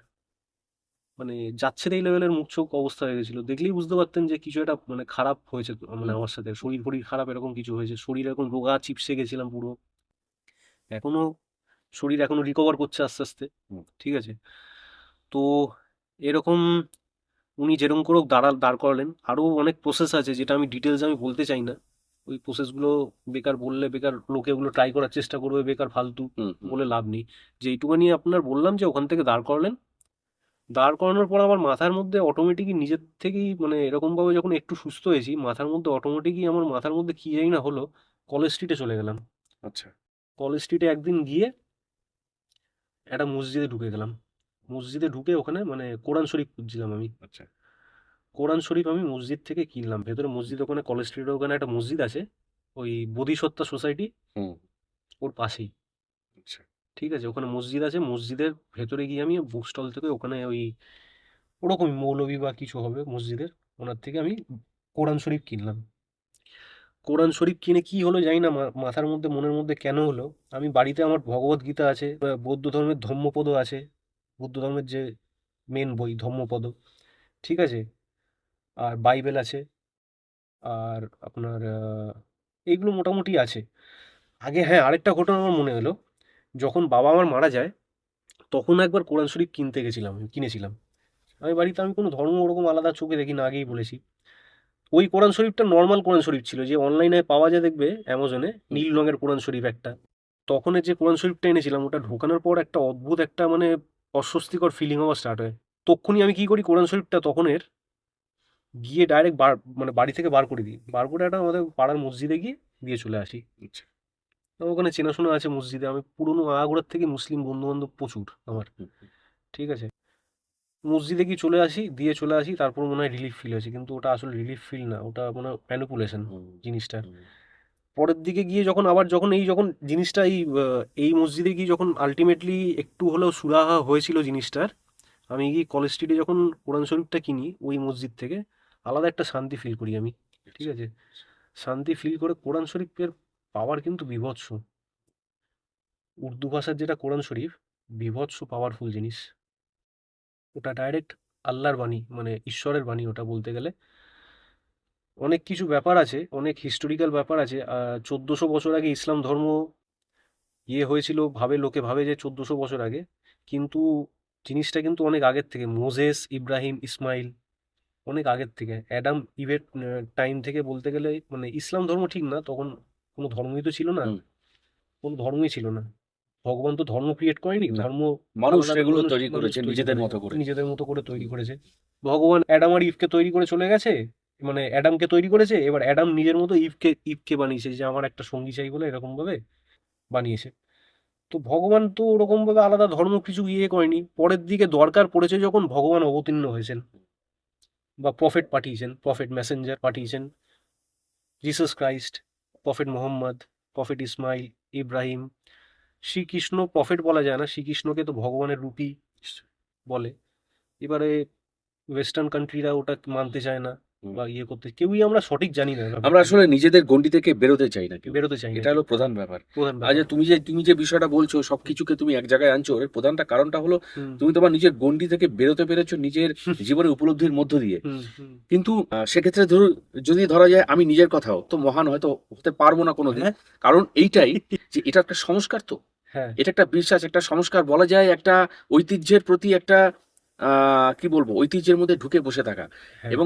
মানে যাচ্ছে এই লেভেলের মুখ চোখ অবস্থা হয়ে গেছিল, দেখলেই বুঝতে পারতেন যে কিছু একটা মানে খারাপ হয়েছে, মানে আমার সাথে শরীর ফরীর খারাপ এরকম কিছু হয়েছে। শরীর এরকম রোগা চিপসে গেছিলাম পুরো, এখনো শরীর এখনো রিকভার করছে আস্তে আস্তে। হুম। ঠিক আছে, তো এরকম উনি যেরকম করে দাঁড় করালেন। আরও অনেক প্রসেস আছে যেটা আমি ডিটেলস আমি বলতে চাই না, ওই প্রসেসগুলো বেকার বললে বেকার লোকে ওগুলো ট্রাই করার চেষ্টা করবে, বেকার ফালতু বলে লাভ নেই। যে এইটুখানি আপনার বললাম যে ওখান থেকে দাঁড় করালেন, দাঁড় করানোর পর আমার মাথার মধ্যে অটোমেটিকই নিজের থেকেই, মানে এরকমভাবে যখন একটু সুস্থ হয়েছি মাথার মধ্যে অটোমেটিকই আমার মাথার মধ্যে কী জানি না হলো, কলেজ স্ট্রিটে চলে গেলাম। আচ্ছা। কলেজ স্ট্রিটে একদিন গিয়ে একটা মসজিদে ঢুকে গেলাম। মসজিদে ঢুকে ওখানে মানে কোরআন শরীফ খুঁজছিলাম আমি। আচ্ছা। কোরআন শরীফ আমি মসজিদ থেকে কিনলাম, ভেতরে মসজিদ, ওখানে কলেজ স্ট্রিটের ওখানে একটা মসজিদ আছে, ওই বোধিসত্ত্বা সোসাইটি, হুম। ওর পাশেই। আচ্ছা। ঠিক আছে, ওখানে মসজিদ আছে, মসজিদের ভেতরে গিয়ে আমি বুক স্টল থেকে ওখানে ওই ওরকমই মৌলবি বা কিছু হবে মসজিদের, ওনার থেকে আমি কোরআন শরীফ কিনলাম। কোরআন শরীফ কিনে কি হলো জানি না, মাথার মধ্যে মনের মধ্যে কেন হলো, আমি বাড়িতে আমার ভগবত গীতা আছে, বৌদ্ধ ধর্মের ধম্মপদ আছে, বুদ্ধ ধর্মের যে মেন বই ধম্মপদ, ঠিক আছে, আর বাইবেল আছে, আর আপনার এইগুলো মোটামুটি আছে। আগে হ্যাঁ, আরেকটা ঘটনা আমার মনে হলো, যখন বাবা আমার মারা যায় তখন একবার কোরআন শরীফ কিনেছিলাম আমি বাড়িতে। আমি কোনো ধর্ম ওরকম আলাদা চোখে দেখি না, আগেই বলেছি। ওই কোরআন শরীফটা নর্মাল কোরআন শরীফ ছিল, যে অনলাইনে পাওয়া যায় দেখবে অ্যামাজনে, নীল রঙের কোরআন শরীফ একটা। তখন যে কোরআন শরীফটা এনেছিলাম ওটা ঢোকানোর পর একটা অদ্ভুত একটা মানে অস্বস্তিকর ফিলিং হওয়া স্টার্ট হয়। তক্ষুনি আমি কি করি, কোরআন শরীফটা তখনের গিয়ে ডাইরেক্ট মানে বাড়ি থেকে বার করে দিই, বার করে একটা আমাদের পাড়ার মসজিদে গিয়ে দিয়ে চলে আসি। আচ্ছা। আমার ওখানে চেনাশোনা আছে মসজিদে, আমি পুরনো আগাগোড়ার থেকে মুসলিম বন্ধু বান্ধব প্রচুর আমার। হুম, হুম, ঠিক আছে, মসজিদে গিয়ে চলে আসি, দিয়ে চলে আসি, তারপর মনে হয় রিলিফ ফিল হয়েছে, কিন্তু ওটা আসলে রিলিফ ফিল না, ওটা মনে হয় ম্যানিপুলেশন হুম, জিনিসটা। হুম, পরের দিকে গিয়ে যখন আবার যখন জিনিসটা এই মসজিদে গিয়ে যখন আলটিমেটলি একটু হলেও সুরাহা হয়েছিল জিনিসটার, আমি গিয়ে কলেজ স্ট্রিটে যখন কোরআন শরীফটা কিনি ওই মসজিদ থেকে, আলাদা একটা শান্তি ফিল করি আমি। ঠিক আচ্ছা। আছে, শান্তি ফিল করে। কোরআন শরীফের পাওয়ার কিন্তু বিভৎস। উর্দু ভাষার যেটা কোরআন শরীফ, বিভৎস পাওয়ারফুল জিনিস। ওটা ডাইরেক্ট আল্লাহর বাণী, মানে ঈশ্বরের বাণী ওটা বলতে গেলে। অনেক কিছু ব্যাপার আছে, অনেক হিস্টোরিক্যাল ব্যাপার আছে। 1400 বছর আগে ইসলাম ধর্ম হয়েছিল, লোকে ভাবে যে 1400 বছর আগে, কিন্তু জিনিসটা কিন্তু অনেক আগের থেকে, মোজেস, ইব্রাহিম, ইসমাইল, অনেক আগের থেকে, অ্যাডাম ইভের টাইম থেকে বলতে গেলে, মানে ইসলাম ধর্ম ঠিক না, তখন কোনো ধর্মই তো ছিল না, হুম, কোনো ধর্মই ছিল না। ভগবান তো ধর্ম ক্রিয়েট করেনি, না, ধর্ম মানুষ আলাদা আলাদা সেগুলো মানুষ তৈরি মানুষ করেছে তৈরি নিজেদের করেছে, মতো করে। নিজেদের মতো করে তৈরি হুম, করেছে। ভগবান অ্যাডাম আর ইভকে তৈরি করে চলে গেছে, মানে অ্যাডামকে তৈরি করেছে, এবার অ্যাডাম নিজের মতো ইভকে বানিয়েছে, যে আমার একটা সঙ্গী চাই বলে এরকম ভাবে বানিয়েছে। তো ভগবান তো ওরকম ভাবে আলাদা ধর্ম কিছু করেনি, পরের দিকে দরকার পড়েছে যখন ভগবান অবতীর্ণ হয়েছেন বা প্রফেট পাঠিয়েছেন, প্রফেট মেসেঞ্জার পাঠিয়েছেন, Jesus Christ, prophet Mohammad, prophet Ismail, Ibrahim, Shrikrishna prophet বলা যায় না, শ্রীকৃষ্ণকে তো ভগবানের রূপই বলে। এবারে ওয়েস্টার্ন কান্ট্রিরা ওটা মানতে চায় না, হুম। বা করতে, কেউই আমরা সঠিক জানি না আমরা ব্যাপারটাকে, আসলে নিজেদের গণ্ডি থেকে বেরোতে চাই না কেউ। বেরোতে চাই না এটা কেউ, হলো প্রধান ব্যাপার। প্রধান আর যে ব্যাপার। তুমি যে বিষয়টা বলছো সবকিছুকে তুমি এক জায়গায় আনছো, এর প্রধানটা কারণটা হলো হুম তুমি তোমার নিজের গণ্ডি থেকে বেরোতে পেরেছো নিজের জীবনের উপলব্ধির মধ্য দিয়ে। হুম হুম। কিন্তু সেক্ষেত্রে যদি ধরা যায় আমি নিজের কথাও তো মহান হয়তো হতে পারবো না কোনোদিন। হ্যাঁ কারণ এইটাই যে এটা একটা সংস্কার তো, হ্যাঁ এটা একটা বিশ্বাস, একটা সংস্কার বলা যায়, একটা ঐতিহ্যের প্রতি একটা কি বলবো, ঐতিহ্যের মধ্যে ঢুকে বসে থাকা। হ্যাঁ। এবং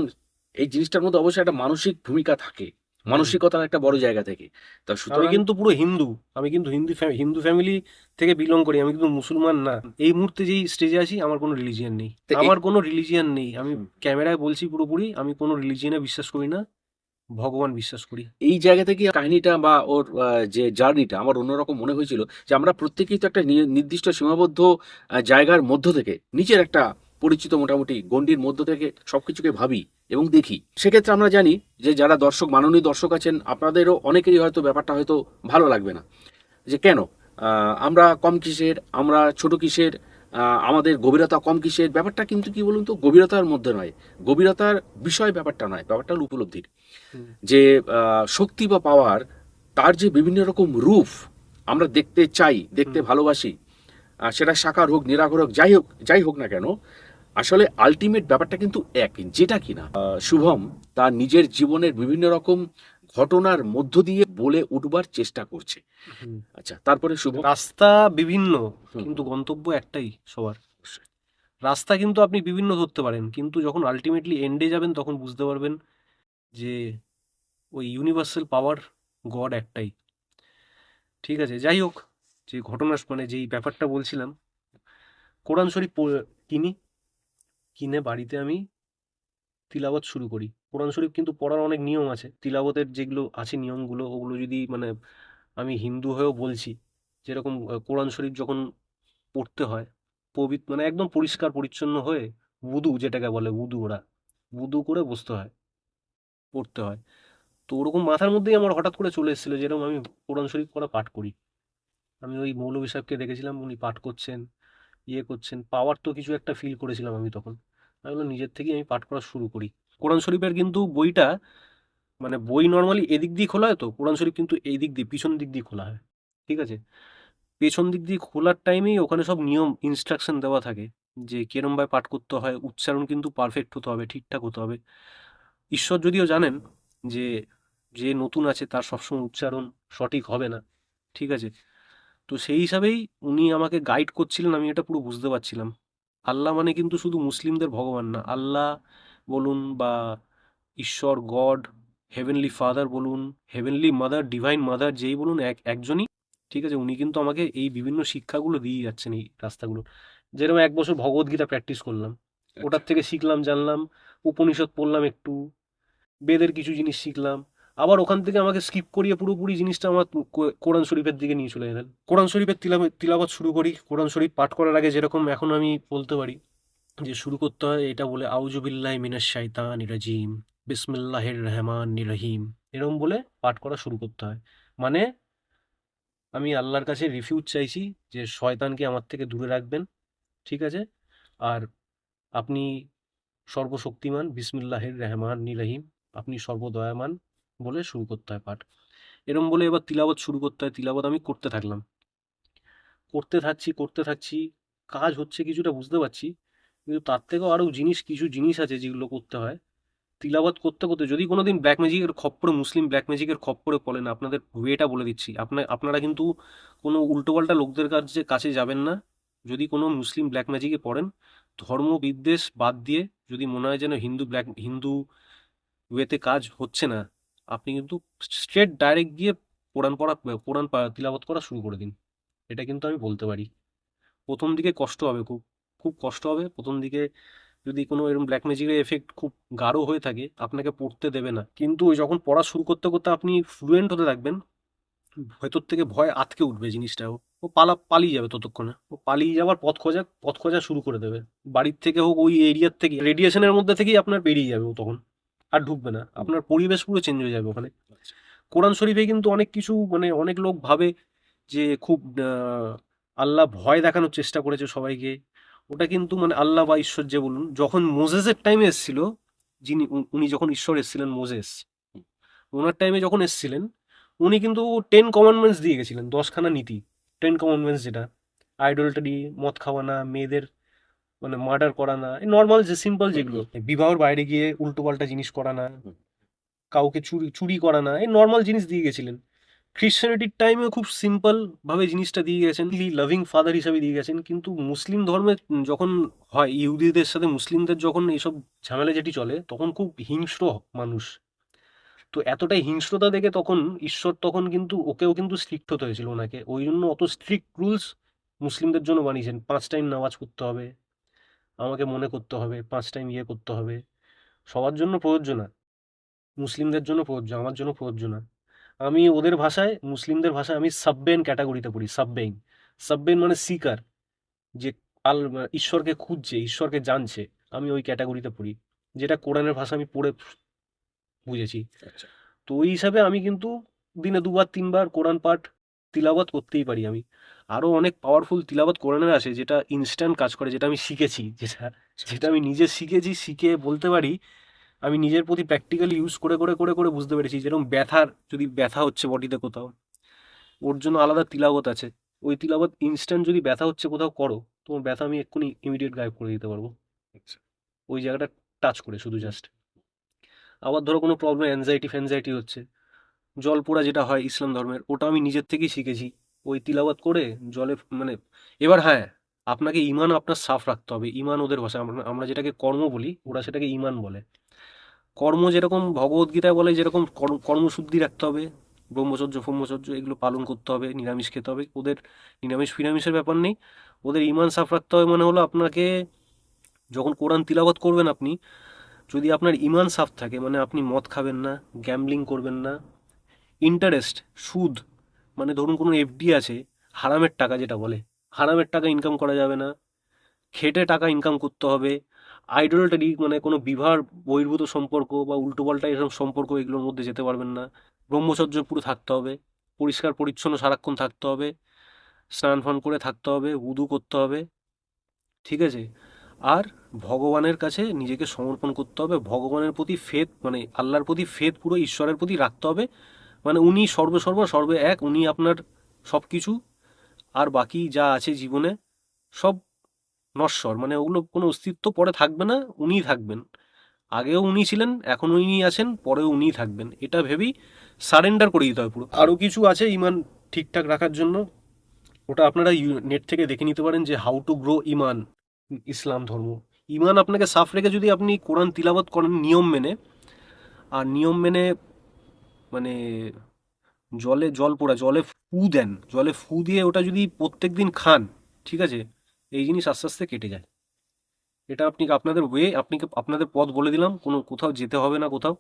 এই জিনিসটার মধ্যে অবশ্যই একটা মানসিক ভূমিকা থাকে, হুম। মানসিকতার একটা বড় জায়গা থেকে। তা আমি সুতরাং কিন্তু পুরো হিন্দু, আমি কিন্তু হিন্দু ফ্যামিলি থেকে বিলং করি, আমি কিন্তু মুসলমান না। এই মুহূর্তে যেই স্টেজে আছি, আমার কোনো রিলিজিয়ান নেই, তো আমার কোনো রিলিজিয়ান নেই, আমি হুম, ক্যামেরায় বলছি পুরোপুরি, আমি কোনো রিলিজিয়ানে বিশ্বাস করি না, ভগবান বিশ্বাস করি। এই জায়গা থেকে কাহিনীটা বা ওর যে জার্নিটা আমার অন্যরকম মনে হয়েছিল, যে আমরা প্রত্যেকেই তো একটা নির্দিষ্ট সীমাবদ্ধ জায়গার মধ্য থেকে নিজের একটা পরিচিত মোটামুটি গণ্ডির মধ্য থেকে সবকিছুকে ভাবি এবং দেখি। সেক্ষেত্রে আমরা জানি যে যারা দর্শক, মাননীয় দর্শক আছেন, আপনাদেরও অনেকেরই হয়তো ব্যাপারটা হয়তো ভালো লাগবে না, যে কেন আমরা কম কিসের, আমরা ছোট কিসের, আমাদের গভীরতা কম কিসের। ব্যাপারটা কিন্তু কি বলুন তো, গভীরতার মধ্যে নয়, গভীরতার বিষয় ব্যাপারটা নয়, ব্যাপারটা হলো উপলব্ধির। হুম যে শক্তি বা পাওয়ার, তার যে বিভিন্ন রকম রূপ আমরা দেখতে চাই, দেখতে হুম ভালোবাসি, সেটা সাকার হোক, নিরাকার হোক, যাই হোক না কেন, আসলে আলটিমেট ব্যাপারটা কিন্তু এক, যেটা কিনা শুভম তার নিজের জীবনের বিভিন্ন রকম ঘটনার মধ্য দিয়ে বলে উঠবার চেষ্টা করছে। হুম। আচ্ছা, তারপরে শুভম। রাস্তা বিভিন্ন, হুম, কিন্তু গন্তব্য একটাই সবার। অবশ্যই। রাস্তা কিন্তু আপনি বিভিন্ন ধরতে পারেন, কিন্তু যখন আলটিমেটলি এন্ডে যাবেন তখন বুঝতে পারবেন যে ওই ইউনিভার্সাল পাওয়ার, গড একটাই। ঠিক আছে, যাই হোক, যে ঘটনা মানে যেই ব্যাপারটা বলছিলাম, কোরআন শরীফ কিনি, কিনে বাড়িতে আমি তিলাওয়াত শুরু করি। কোরআন শরীফ কিন্তু পড়ার অনেক নিয়ম আছে, তিলাওয়াতের যেগুলো আছে নিয়মগুলো, ওগুলো যদি মানে, আমি হিন্দু হয়েও বলছি, যেরকম কোরআন শরীফ যখন পড়তে হয়, মানে একদম পরিষ্কার পরিচ্ছন্ন হয়ে, উদু যেটাকে বলে, উদু, ওরা উদু করে বসতে হয়, পড়তে হয়। তো ওরকম মাথার মধ্যেই আমার হঠাৎ করে চলে এসেছিলো, যেরকম আমি কোরআন শরীফ পড়া পাঠ করি। আমি ওই মৌলভী সাহেবকে দেখেছিলাম, উনি পাঠ করছেন, করছেন, পাওয়ার তো কিছু একটা ফিল করেছিলাম আমি তখন। আমি বললাম নিজের থেকেই আমি পাঠ করা শুরু করি। কোরআন শরীফের কিন্তু বইটা, মানে বই নর্মালি এদিক দিয়ে খোলা হয়, তো কোরআন শরীফ কিন্তু এই দিক দিয়ে, পিছন দিক দিয়ে খোলা হয়। ঠিক আছে, পেছন দিক দিয়ে খোলার টাইমেই ওখানে সব নিয়ম ইনস্ট্রাকশন দেওয়া থাকে, যে কিরম ভাবে পাঠ করতে হয়, উচ্চারণ কিন্তু পারফেক্ট হতে হবে, ঠিকঠাক হতে হবে। ঈশ্বর যদিও জানেন যে যে নতুন আছে তার সবসময় উচ্চারণ সঠিক হবে না। ঠিক আছে, তো সেই হিসাবেই উনি আমাকে গাইড করছিলেন, আমি এটা পুরো বুঝতে পারছিলাম। আল্লাহ মানে কিন্তু শুধু মুসলিমদের ভগবান না, আল্লাহ বলুন বা ঈশ্বর, গড, হেভেনলি ফাদার বলুন, হেভেনলি মাদার, ডিভাইন মাদার, যেই বলুন, একজনই। ঠিক আছে, উনি কিন্তু আমাকে এই বিভিন্ন শিক্ষাগুলো দিয়ে যাচ্ছেন, এই রাস্তাগুলো। যেরকম 1 বছর ভগবদ্গীতা প্র্যাকটিস করলাম, আচ্ছা। ওটার থেকে শিখলাম, জানলাম, উপনিষদ পড়লাম একটু, বেদের কিছু জিনিস শিখলাম, আবার ওখান থেকে আমাকে স্কিপ করিয়ে পুরোপুরি জিনিসটা আমার কোরআন শরীফের দিকে নিয়ে চলে গেলেন। কোরআন শরীফের তিলাওয়াত শুরু করি। কোরআন শরীফ পাঠ করার আগে যেরকম এখন আমি বলতে পারি যে শুরু করতে হয় এটা বলে, আউযু বিল্লাহি মিনাশ শাইতানির রাজিম, বিসমিল্লাহির রহমানির রহিম, এরকম বলে পাঠ করা শুরু করতে হয়। মানে আমি আল্লাহর কাছে রিফিউজ চাইছি যে শয়তানকে আমার থেকে দূরে রাখবেন, ঠিক আছে? আর আপনি সর্বশক্তিমান, বিসমিল্লাহির রহমানির রহিম, আপনি সর্বদয়াবান, বলে শুরু করতে হয় পাঠ। এরম বলে এবার তিলাওয়াত শুরু করতে হয়। তিলাওয়াত আমি করতে থাকলাম, করতে থাকছি, কাজ হচ্ছে কিছুটা বুঝতে পারছি, কিন্তু তার থেকেও আরও কিছু জিনিস আছে যেগুলো করতে হয়। তিলাওয়াত করতে করতে যদি কোনোদিন ব্ল্যাক ম্যাজিকের খপ্পরে, মুসলিম ব্ল্যাক ম্যাজিকের খপ্পরে পড়েন, আপনাদের ওয়েটা বলে দিচ্ছি, আপনারা কিন্তু কোনো উল্টোপাল্টা লোকদের কাছে যাবেন না। যদি কোনো মুসলিম ব্ল্যাক ম্যাজিকে পড়েন, ধর্ম বিদ্বেষ বাদ দিয়ে, যদি মনে হয় যেন হিন্দু ওয়েতে কাজ হচ্ছে না, আপনি কিন্তু স্ট্রেট ডাইরেক্ট গিয়ে তিলাওয়াত করা শুরু করে দিন। এটা কিন্তু আমি বলতে পারি। প্রথম দিকে কষ্ট হবে, খুব খুব কষ্ট হবে প্রথম দিকে। যদি কোনো এরকম ব্ল্যাক ম্যাজিকের এফেক্ট খুব গাঢ় হয়ে থাকে, আপনাকে পড়তে দেবে না, কিন্তু ওই যখন পড়া শুরু করতে করতে আপনি ফ্লুয়েন্ট হতে থাকবেন, ভেতর থেকে ভয় আটকে উঠবে জিনিসটা। ও পালিয়ে যাবে, ততক্ষণে ও পালিয়ে যাওয়ার পথ খোঁজা শুরু করে দেবে। বাড়ির থেকে হোক, ওই এরিয়ার থেকে, রেডিয়েশনের মধ্যে থেকেই আপনার বেরিয়ে যাবে ও তখন, আর ঢুকবে না। আপনার পরিবেশ পুরো চেঞ্জ হয়ে যাবে ওখানে। আচ্ছা। কোরআন শরীফে কিন্তু অনেক কিছু, মানে অনেক লোক ভাবে যে খুব আল্লাহ ভয় দেখানোর চেষ্টা করেছে সবাইকে। ওটা কিন্তু মানে আল্লাহ বা ঈশ্বর যে বলুন, যখন মোজেসের টাইমে এসেছিল, উনি যখন ঈশ্বর এসেছিলেন, মোজেস ওনার টাইমে যখন এসেছিলেন, উনি কিন্তু 10 কমান্ডমেন্টস দিয়ে গেছিলেন, 10খানা নীতি। 10 কমান্ডমেন্টস, যেটা আইডলটারি, মদ খাওয়া না, মেয়েদের মানে মার্ডার করা না, এই নর্মাল যে সিম্পল যেগুলো, বিবাহর বাইরে গিয়ে উল্টোপাল্টা জিনিস করা না, কাউকে চুরি চুরি করা না, এই নর্মাল জিনিস দিয়ে গেছিলেন। খ্রিশ্চানিটির টাইমেও খুব সিম্পল ভাবে জিনিসটা দিয়ে গেছেন, লাভিং ফাদার হিসাবে দিয়ে গেছেন। কিন্তু মুসলিম ধর্মে যখন হয়, ইহুদিদের সাথে মুসলিমদের যখন এইসব ঝামেলা যেটি চলে, তখন খুব হিংস্র মানুষ। তো এতটাই হিংস্রতা দেখে তখন ঈশ্বর তখন কিন্তু ওকেও কিন্তু স্ট্রিক্ট হতে হয়েছিল ওনাকে, ওই জন্য অত স্ট্রিক্ট রুলস মুসলিমদের জন্য বানিয়েছেন। 5 টাইম নামাজ পড়তে হবে, আমাকে মনে করতে হবে, 5 টাইম ইয়ে করতে হবে। সবার জন্য প্রযোজ্য না, মুসলিমদের জন্য প্রযোজ্য, আমার জন্য প্রযোজ্য না। আমি ওদের ভাষায়, মুসলিমদের ভাষায় আমি সাববেইন ক্যাটাগরিতে পড়ি। সাববেইন, সাববেইন মানে সিকার, যে ঈশ্বরকে খুঁজছে, ঈশ্বরকে জানছে, আমি ওই ক্যাটাগরিতে পড়ি। যেটা কোরআনের ভাষা আমি পড়ে বুঝেছি। আচ্ছা। তো ওই হিসাবে আমি কিন্তু দিনে 2 বার 3 বার কোরআন পাঠ, তিলাওয়াত করতেই পারি আমি। আরও অনেক পাওয়ারফুল তিলাওয়াত কোরআনের আছে, যেটা ইনস্ট্যান্ট কাজ করে, যেটা আমি শিখেছি, যেটা যেটা আমি নিজে শিখেছি, শিখে বলতে পারি আমি নিজের প্রতি প্র্যাকটিক্যালি ইউজ করে করে করে করে বুঝতে পেরেছি। যেরকম যদি ব্যথা হচ্ছে বডিতে কোথাও, ওর জন্য আলাদা তিলাওয়াত আছে। ওই তিলাওয়াত ইনস্ট্যান্ট, যদি ব্যথা হচ্ছে কোথাও করো, তোমার ব্যথা আমি এক্ষুনি ইমিডিয়েট গায়েব করে দিতে পারবো, আচ্ছা। ওই জায়গাটা টাচ করে শুধু জাস্ট। আবার ধরো কোনো প্রবলেম, অ্যাংজাইটি ফ্যাংজাইটি হচ্ছে, জল পোড়া যেটা হয় ইসলাম ধর্মের, ওটা আমি নিজের থেকেই শিখেছি, ওই তিলাওয়াত করে জলে মানে। এবার হ্যাঁ, আপনাকে ইমান আপনার সাফ রাখতে হবে। ইমান ওদের ভাষায়, আমরা আমরা যেটাকে কর্ম বলি, ওরা সেটাকে ইমান বলে। কর্ম যেরকম ভগবদ্গীতায় বলে, যেরকম কর্মশুদ্ধি রাখতে হবে, ব্রহ্মচর্য ফম্মচর্য এগুলো পালন করতে হবে, নিরামিষ খেতে হবে, ওদের নিরামিষ ফিরামিষের ব্যাপার নেই। ওদের ইমান সাফ রাখতে হবে, মানে হলো আপনাকে যখন কোরআন তিলাওয়াত করবেন আপনি, যদি আপনার ইমান সাফ থাকে, মানে আপনি মদ খাবেন না, গ্যাম্বলিং করবেন না, ইন্টারেস্ট, সুদ, মানে ধরুন কোনো এফডি আছে, হারামের টাকা যেটা বলে, হারামের টাকা ইনকাম করা যাবে না, খেটে টাকা ইনকাম করতে হবে। আইডলটারি মানে কোনো বিবাহ বহির্ভূত সম্পর্ক বা উল্টোপাল্টা এসব সম্পর্ক, এগুলোর মধ্যে যেতে পারবেন না। ব্রহ্মচর্য পুরো থাকতে হবে, পরিষ্কার পরিচ্ছন্ন সারাক্ষণ থাকতে হবে, স্নান ফান করে থাকতে হবে, উদু করতে হবে, ঠিক আছে? আর ভগবানের কাছে নিজেকে সমর্পণ করতে হবে, ভগবানের প্রতি ফেথ, মানে আল্লাহর প্রতি ফেথ পুরো ঈশ্বরের প্রতি রাখতে হবে। মানে উনি সর্বে এক, উনি আপনার সব কিছু, আর বাকি যা আছে জীবনে সব নশ্বর, মানে ওগুলো কোনো অস্তিত্ব পরে থাকবে না, উনিই থাকবেন। আগেও উনি ছিলেন, এখন উনি আছেন, পরেও উনিই থাকবেন, এটা ভেবেই সারেন্ডার করে দিতে হবে পুরো। আরও কিছু আছে ইমান ঠিকঠাক রাখার জন্য, ওটা আপনারা নেট থেকে দেখে নিতে পারেন, যে হাউ টু গ্রো ইমান, ইসলাম ধর্ম। ইমান আপনাকে সাফ রেখে যদি আপনি কোরআন তিলাওয়াত করেন নিয়ম মেনে, আর নিয়ম মেনে মানে জলে ফু দেন, জলে ফু দিয়ে ওটা যদি প্রত্যেক দিন খান, ঠিক আছে, এই জিনিস আস্তে আস্তে কেটে যায়। এটা আপনি আপনাদের ওয়ে, আপনাদের পথ বলে দিলাম, কোনো কোথাও যেতে হবে না কোথাও।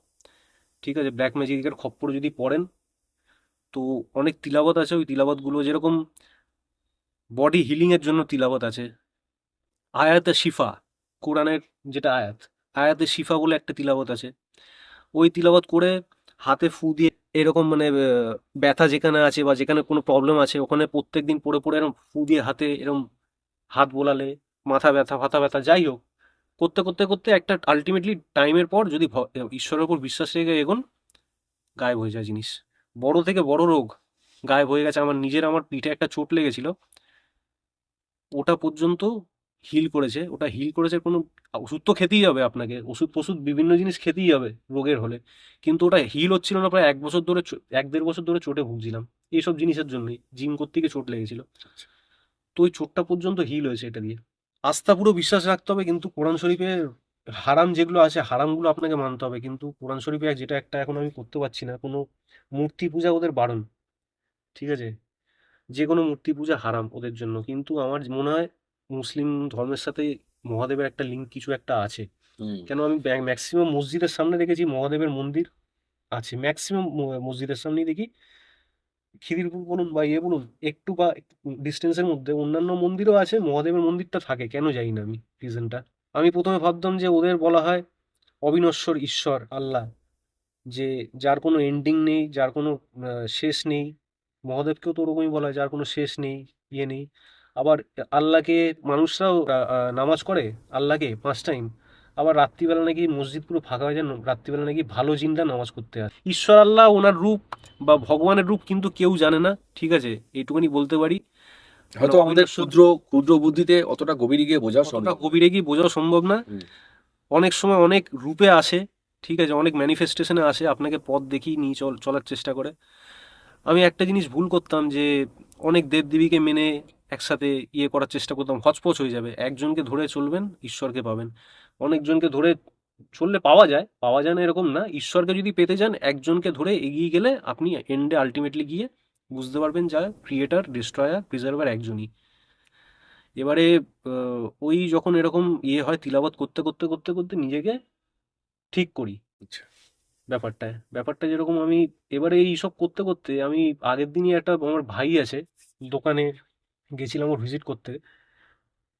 ঠিক আছে, ব্ল্যাক ম্যাজিকের খপ্পরে যদি পড়েন তো অনেক তিলাবত আছে, ওই তিলাবতগুলো যেরকম বডি হিলিংয়ের জন্য তিলাবত আছে, আয়াতে শিফা, কোরআনের যেটা আয়াত, আয়াতে শিফা বলে একটা তিলাবত আছে, ওই তিলাবত করে হাতে ফু দিয়ে এরকম মানে ব্যথা যেখানে আছে বা যেখানে কোনো প্রবলেম আছে ওখানে প্রত্যেক দিন পড়ে পড়ে এরকম ফু দিয়ে হাতে এরকম হাত বোলালে মাথা ব্যথা ফাথা ব্যথা যাই হোক, করতে করতে করতে একটা আলটিমেটলি টাইমের পর যদি ঈশ্বরের উপর বিশ্বাস রেখে এগোন, গায়েব হয়ে যায় জিনিস। বড় থেকে বড় রোগ গায়েব হয়ে গেছে। আমার পিঠে একটা চোট লেগেছিল, ওটা পর্যন্ত হিল করেছে। ওটা হিল করেছে, কোনো ওষুধ তো খেতেই হবে আপনাকে, ওষুধ ফষুধ বিভিন্ন জিনিস খেতেই হবে রোগের হলে, কিন্তু ওটা হিল হচ্ছিল না। প্রায় 1 বছর ধরে 1-1.5 বছর ধরে চোটে ভুগছিলাম এইসব জিনিসের জন্যই, জিম করতে গিয়ে চোট লেগেছিল। তো ওই চোটটা পর্যন্ত হিল হয়েছে এটা দিয়ে। আস্থা পুরো বিশ্বাস রাখতে হবে, কিন্তু কোরআন শরীফে হারাম যেগুলো আছে হারামগুলো আপনাকে মানতে হবে। কিন্তু কোরআন শরীফে যেটা একটা এখন আমি করতে পারছি না, কোনো মূর্তি পূজা ওদের বারণ, ঠিক আছে, যে কোনো মূর্তি পূজা হারাম ওদের জন্য। কিন্তু আমার মনে হয় মুসলিম ধর্মের সাথে মহাদেবের একটা লিঙ্ক কিছু একটা আছে। হুম। কেন আমি ম্যাক্সিমাম মসজিদের সামনে দেখেছি মহাদেবের মন্দির আছে, ম্যাক্সিমাম মসজিদের সামনেই দেখি, খিদিরপুর বলুন বা ইয়ে বলুন, একটু বা ডিস্টেন্সের মধ্যে অন্যান্য মন্দিরও আছে, মহাদেবের মন্দিরটা থাকে কেন জানি না আমি রিজনটা। আমি প্রথমে ভাবতাম যে ওদের বলা হয় অবিনশ্বর ঈশ্বর আল্লাহ, যে যার কোনো এন্ডিং নেই, যার কোনো শেষ নেই। মহাদেবকেও তো ওরকমই বলা হয়, যার কোনো শেষ নেই, ইয়ে নেই। আবার আল্লাহকে মানুষরাও নামাজ করে, আল্লাহকে 5 টাইম। আবার রাত্রিবেলা নাকি মসজিদ পুরো ফাঁকা হয়ে যায়, রাত্রিবেলা নাকি ভালো জিনরা নামাজ করতে আসে। ঈশ্বর আল্লাহ ওনার রূপ বা ভগবানের রূপ কিন্তু কেউ জানে না, ঠিক আছে, এইটুকুনি বলতে পারি। মানে হয়তো আমাদের অবিনশ্বর, ক্ষুদ্র ক্ষুদ্র বুদ্ধিতে অতটা গভীরে গিয়ে বোঝা অতটা সম্ভব। গভীরে গিয়ে বোঝা সম্ভব না। হুম। অনেক সময় অনেক রূপে আসে, ঠিক আছে, অনেক ম্যানিফেস্টেশনে আসে, আপনাকে পথ দেখিয়ে নিয়ে চলার চেষ্টা করে। আমি একটা জিনিস ভুল করতাম যে অনেক দেবদেবীকে মেনে একসাথে ইয়ে করার চেষ্টা করতাম, হচপচ হয়ে যাবে। একজনকে ধরে চলবেন, ঈশ্বরকে পাবেন। অনেকজনকে ধরে চললে পাওয়া যায় না এরকম না। ঈশ্বরকে যদি পেতে যান, একজনকে ধরে এগিয়ে গেলে আপনি এন্ডে আলটিমেটলি গিয়ে বুঝতে পারবেন যা ক্রিয়েটার, ডিস্ট্রয়ার, প্রিজার্ভার একজনই। এবারে ওই যখন এরকম ইয়ে হয়, তিলাবত করতে করতে করতে করতে নিজেকে ঠিক করি আচ্ছা। ব্যাপারটা যেরকম আমি এবারে এইসব করতে করতে আমি আগের দিনই একটা আমার ভাই আছে দোকানে গেছিলাম ওর ভিজিট করতে।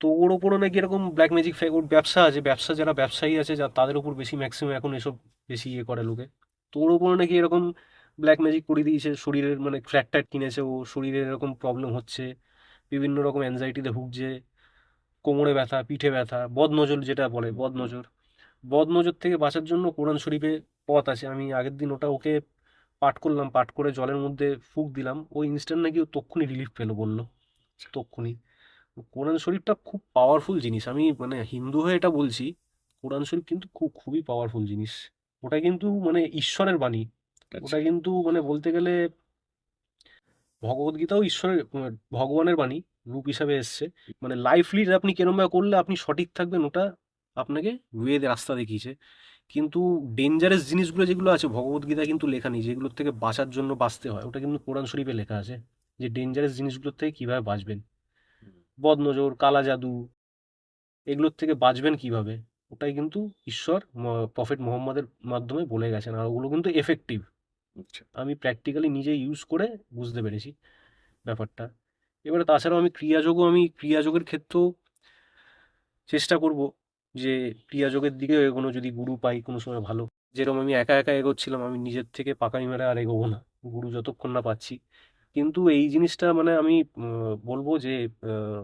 তো ওর ওপরও নাকি এরকম ব্ল্যাক ম্যাজিক, ওর ব্যবসা আছে, যারা ব্যবসায়ী আছে যা তাদের উপর বেশি ম্যাক্সিমাম এখন এসব বেশি ইয়ে করে লোকে। তো ওর ওপরও নাকি এরকম ব্ল্যাক ম্যাজিক করে দিয়েছে, শরীরের মানে ফ্ল্যাট ট্যাট কিনেছে, ও শরীরের এরকম প্রবলেম হচ্ছে, বিভিন্ন রকম অ্যাংজাইটিতে ভুগছে, কোমরে ব্যথা, পিঠে ব্যথা, বদনজর যেটা বলে, বদনজর। বদনজর থেকে বাঁচার জন্য কোরআন শরীফে পথ আছে। আমি আগের দিন ওটা ওকে পাঠ করলাম, পাঠ করে জলের মধ্যে ফুঁক দিলাম, ও ইনস্ট্যান্ট নাকি ও তক্ষুনি রিলিফ পেলো বললো, তক্ষুনি। কোরআন শরীফটা খুব পাওয়ারফুল জিনিস, আমি মানে হিন্দু হয়ে এটা বলছি। কোরআন শরীফ কিন্তু খুবই পাওয়ারফুল জিনিস। ওটা কিন্তু মানে ঈশ্বরের বাণী। আচ্ছা। ওটা কিন্তু মানে বলতে গেলে ভগবদ্গীতাও ঈশ্বরের ভগবানের বাণী রূপ হিসাবে এসছে। মানে লাইফ লিড আপনি কিরমভাবে করলে আপনি সঠিক থাকবেন, ওটা আপনাকে ওয়েতে রাস্তা দেখিয়েছে। কিন্তু ডেঞ্জারাস জিনিসগুলো যেগুলো আছে ভগবদ্গীতা কিন্তু লেখা নেই, যেগুলোর থেকে বাঁচার জন্য বাঁচতে হয়, ওটা কিন্তু কোরআন শরীফে লেখা আছে, যে ডেঞ্জারাস জিনিসগুলোর থেকে কিভাবে বাঁচবেন, বদনজর, কালা জাদু, এগুলোর থেকে বাঁচবেন কিভাবে, ওটাই কিন্তু ঈশ্বর প্রফেট মোহাম্মদের মাধ্যমে বলে গেছেন, আর ওগুলো কিন্তু এফেক্টিভ। আচ্ছা। আমি প্র্যাকটিক্যালি নিজে ইউজ করে বুঝতে পেরেছি ব্যাপারটা। এবারে তাছাড়াও আমি ক্রিয়াযোগের ক্ষেত্রেও চেষ্টা করব যে ক্রিয়াযোগের দিকে এগোনো, যদি গুরু পাই কোনো সময় ভালো। যেরকম আমি একা একা এগোচ্ছিলাম, আমি নিজের থেকে পাকামি মেরে আর এগোবো না, গুরু যতক্ষণ না পাচ্ছি। কিন্তু এই জিনিসটা মানে আমি বলবো যে আহ,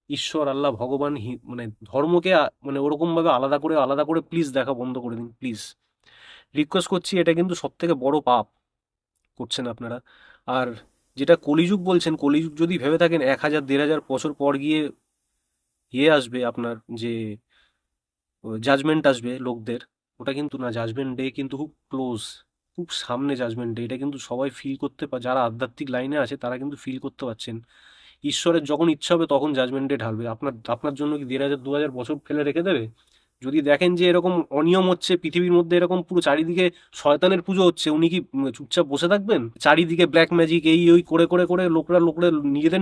ঈশ্বর আল্লাহ ভগবান মানে ধর্মকে মানে ওরকম ভাবে আলাদা করে প্লিজ দেখা বন্ধ করে দিন প্লিজ, রিকোয়েস্ট করছি। এটা কিন্তু সব থেকে বড় পাপ করছেন আপনারা। আর যেটা কলিযুগ বলছেন, কলিযুগ যদি ভেবে থাকেন 1000 1500 বছর পর গিয়ে ইয়ে আসবে আপনার, যে জাজমেন্ট আসবে লোকদের, ওটা কিন্তু না। জাজমেন্ট ডে কিন্তু খুব ক্লোজ, খুব সামনে জাজমেন্ট ডে। এটা কিন্তু সবাই ফিল করতে যারা আধ্যাত্মিক লাইনে আছে তারা কিন্তু ফিল করতে পারছেন। ঈশ্বরের যখন ইচ্ছা হবে তখন জাজমেন্ট ডে ঢালবে। আপনার জন্য কি 1500 2000 বছর ফেলে রেখে দেবে? যদি দেখেন যে এরকম অনিয়ম হচ্ছে পৃথিবীর মধ্যে, এরকম পুরো চারিদিকে শয়তানের পুজো হচ্ছে, উনি কি চুপচাপ বসে থাকবেন? চারিদিকে ব্ল্যাক ম্যাজিক এই ওই করে করে করে লোকরা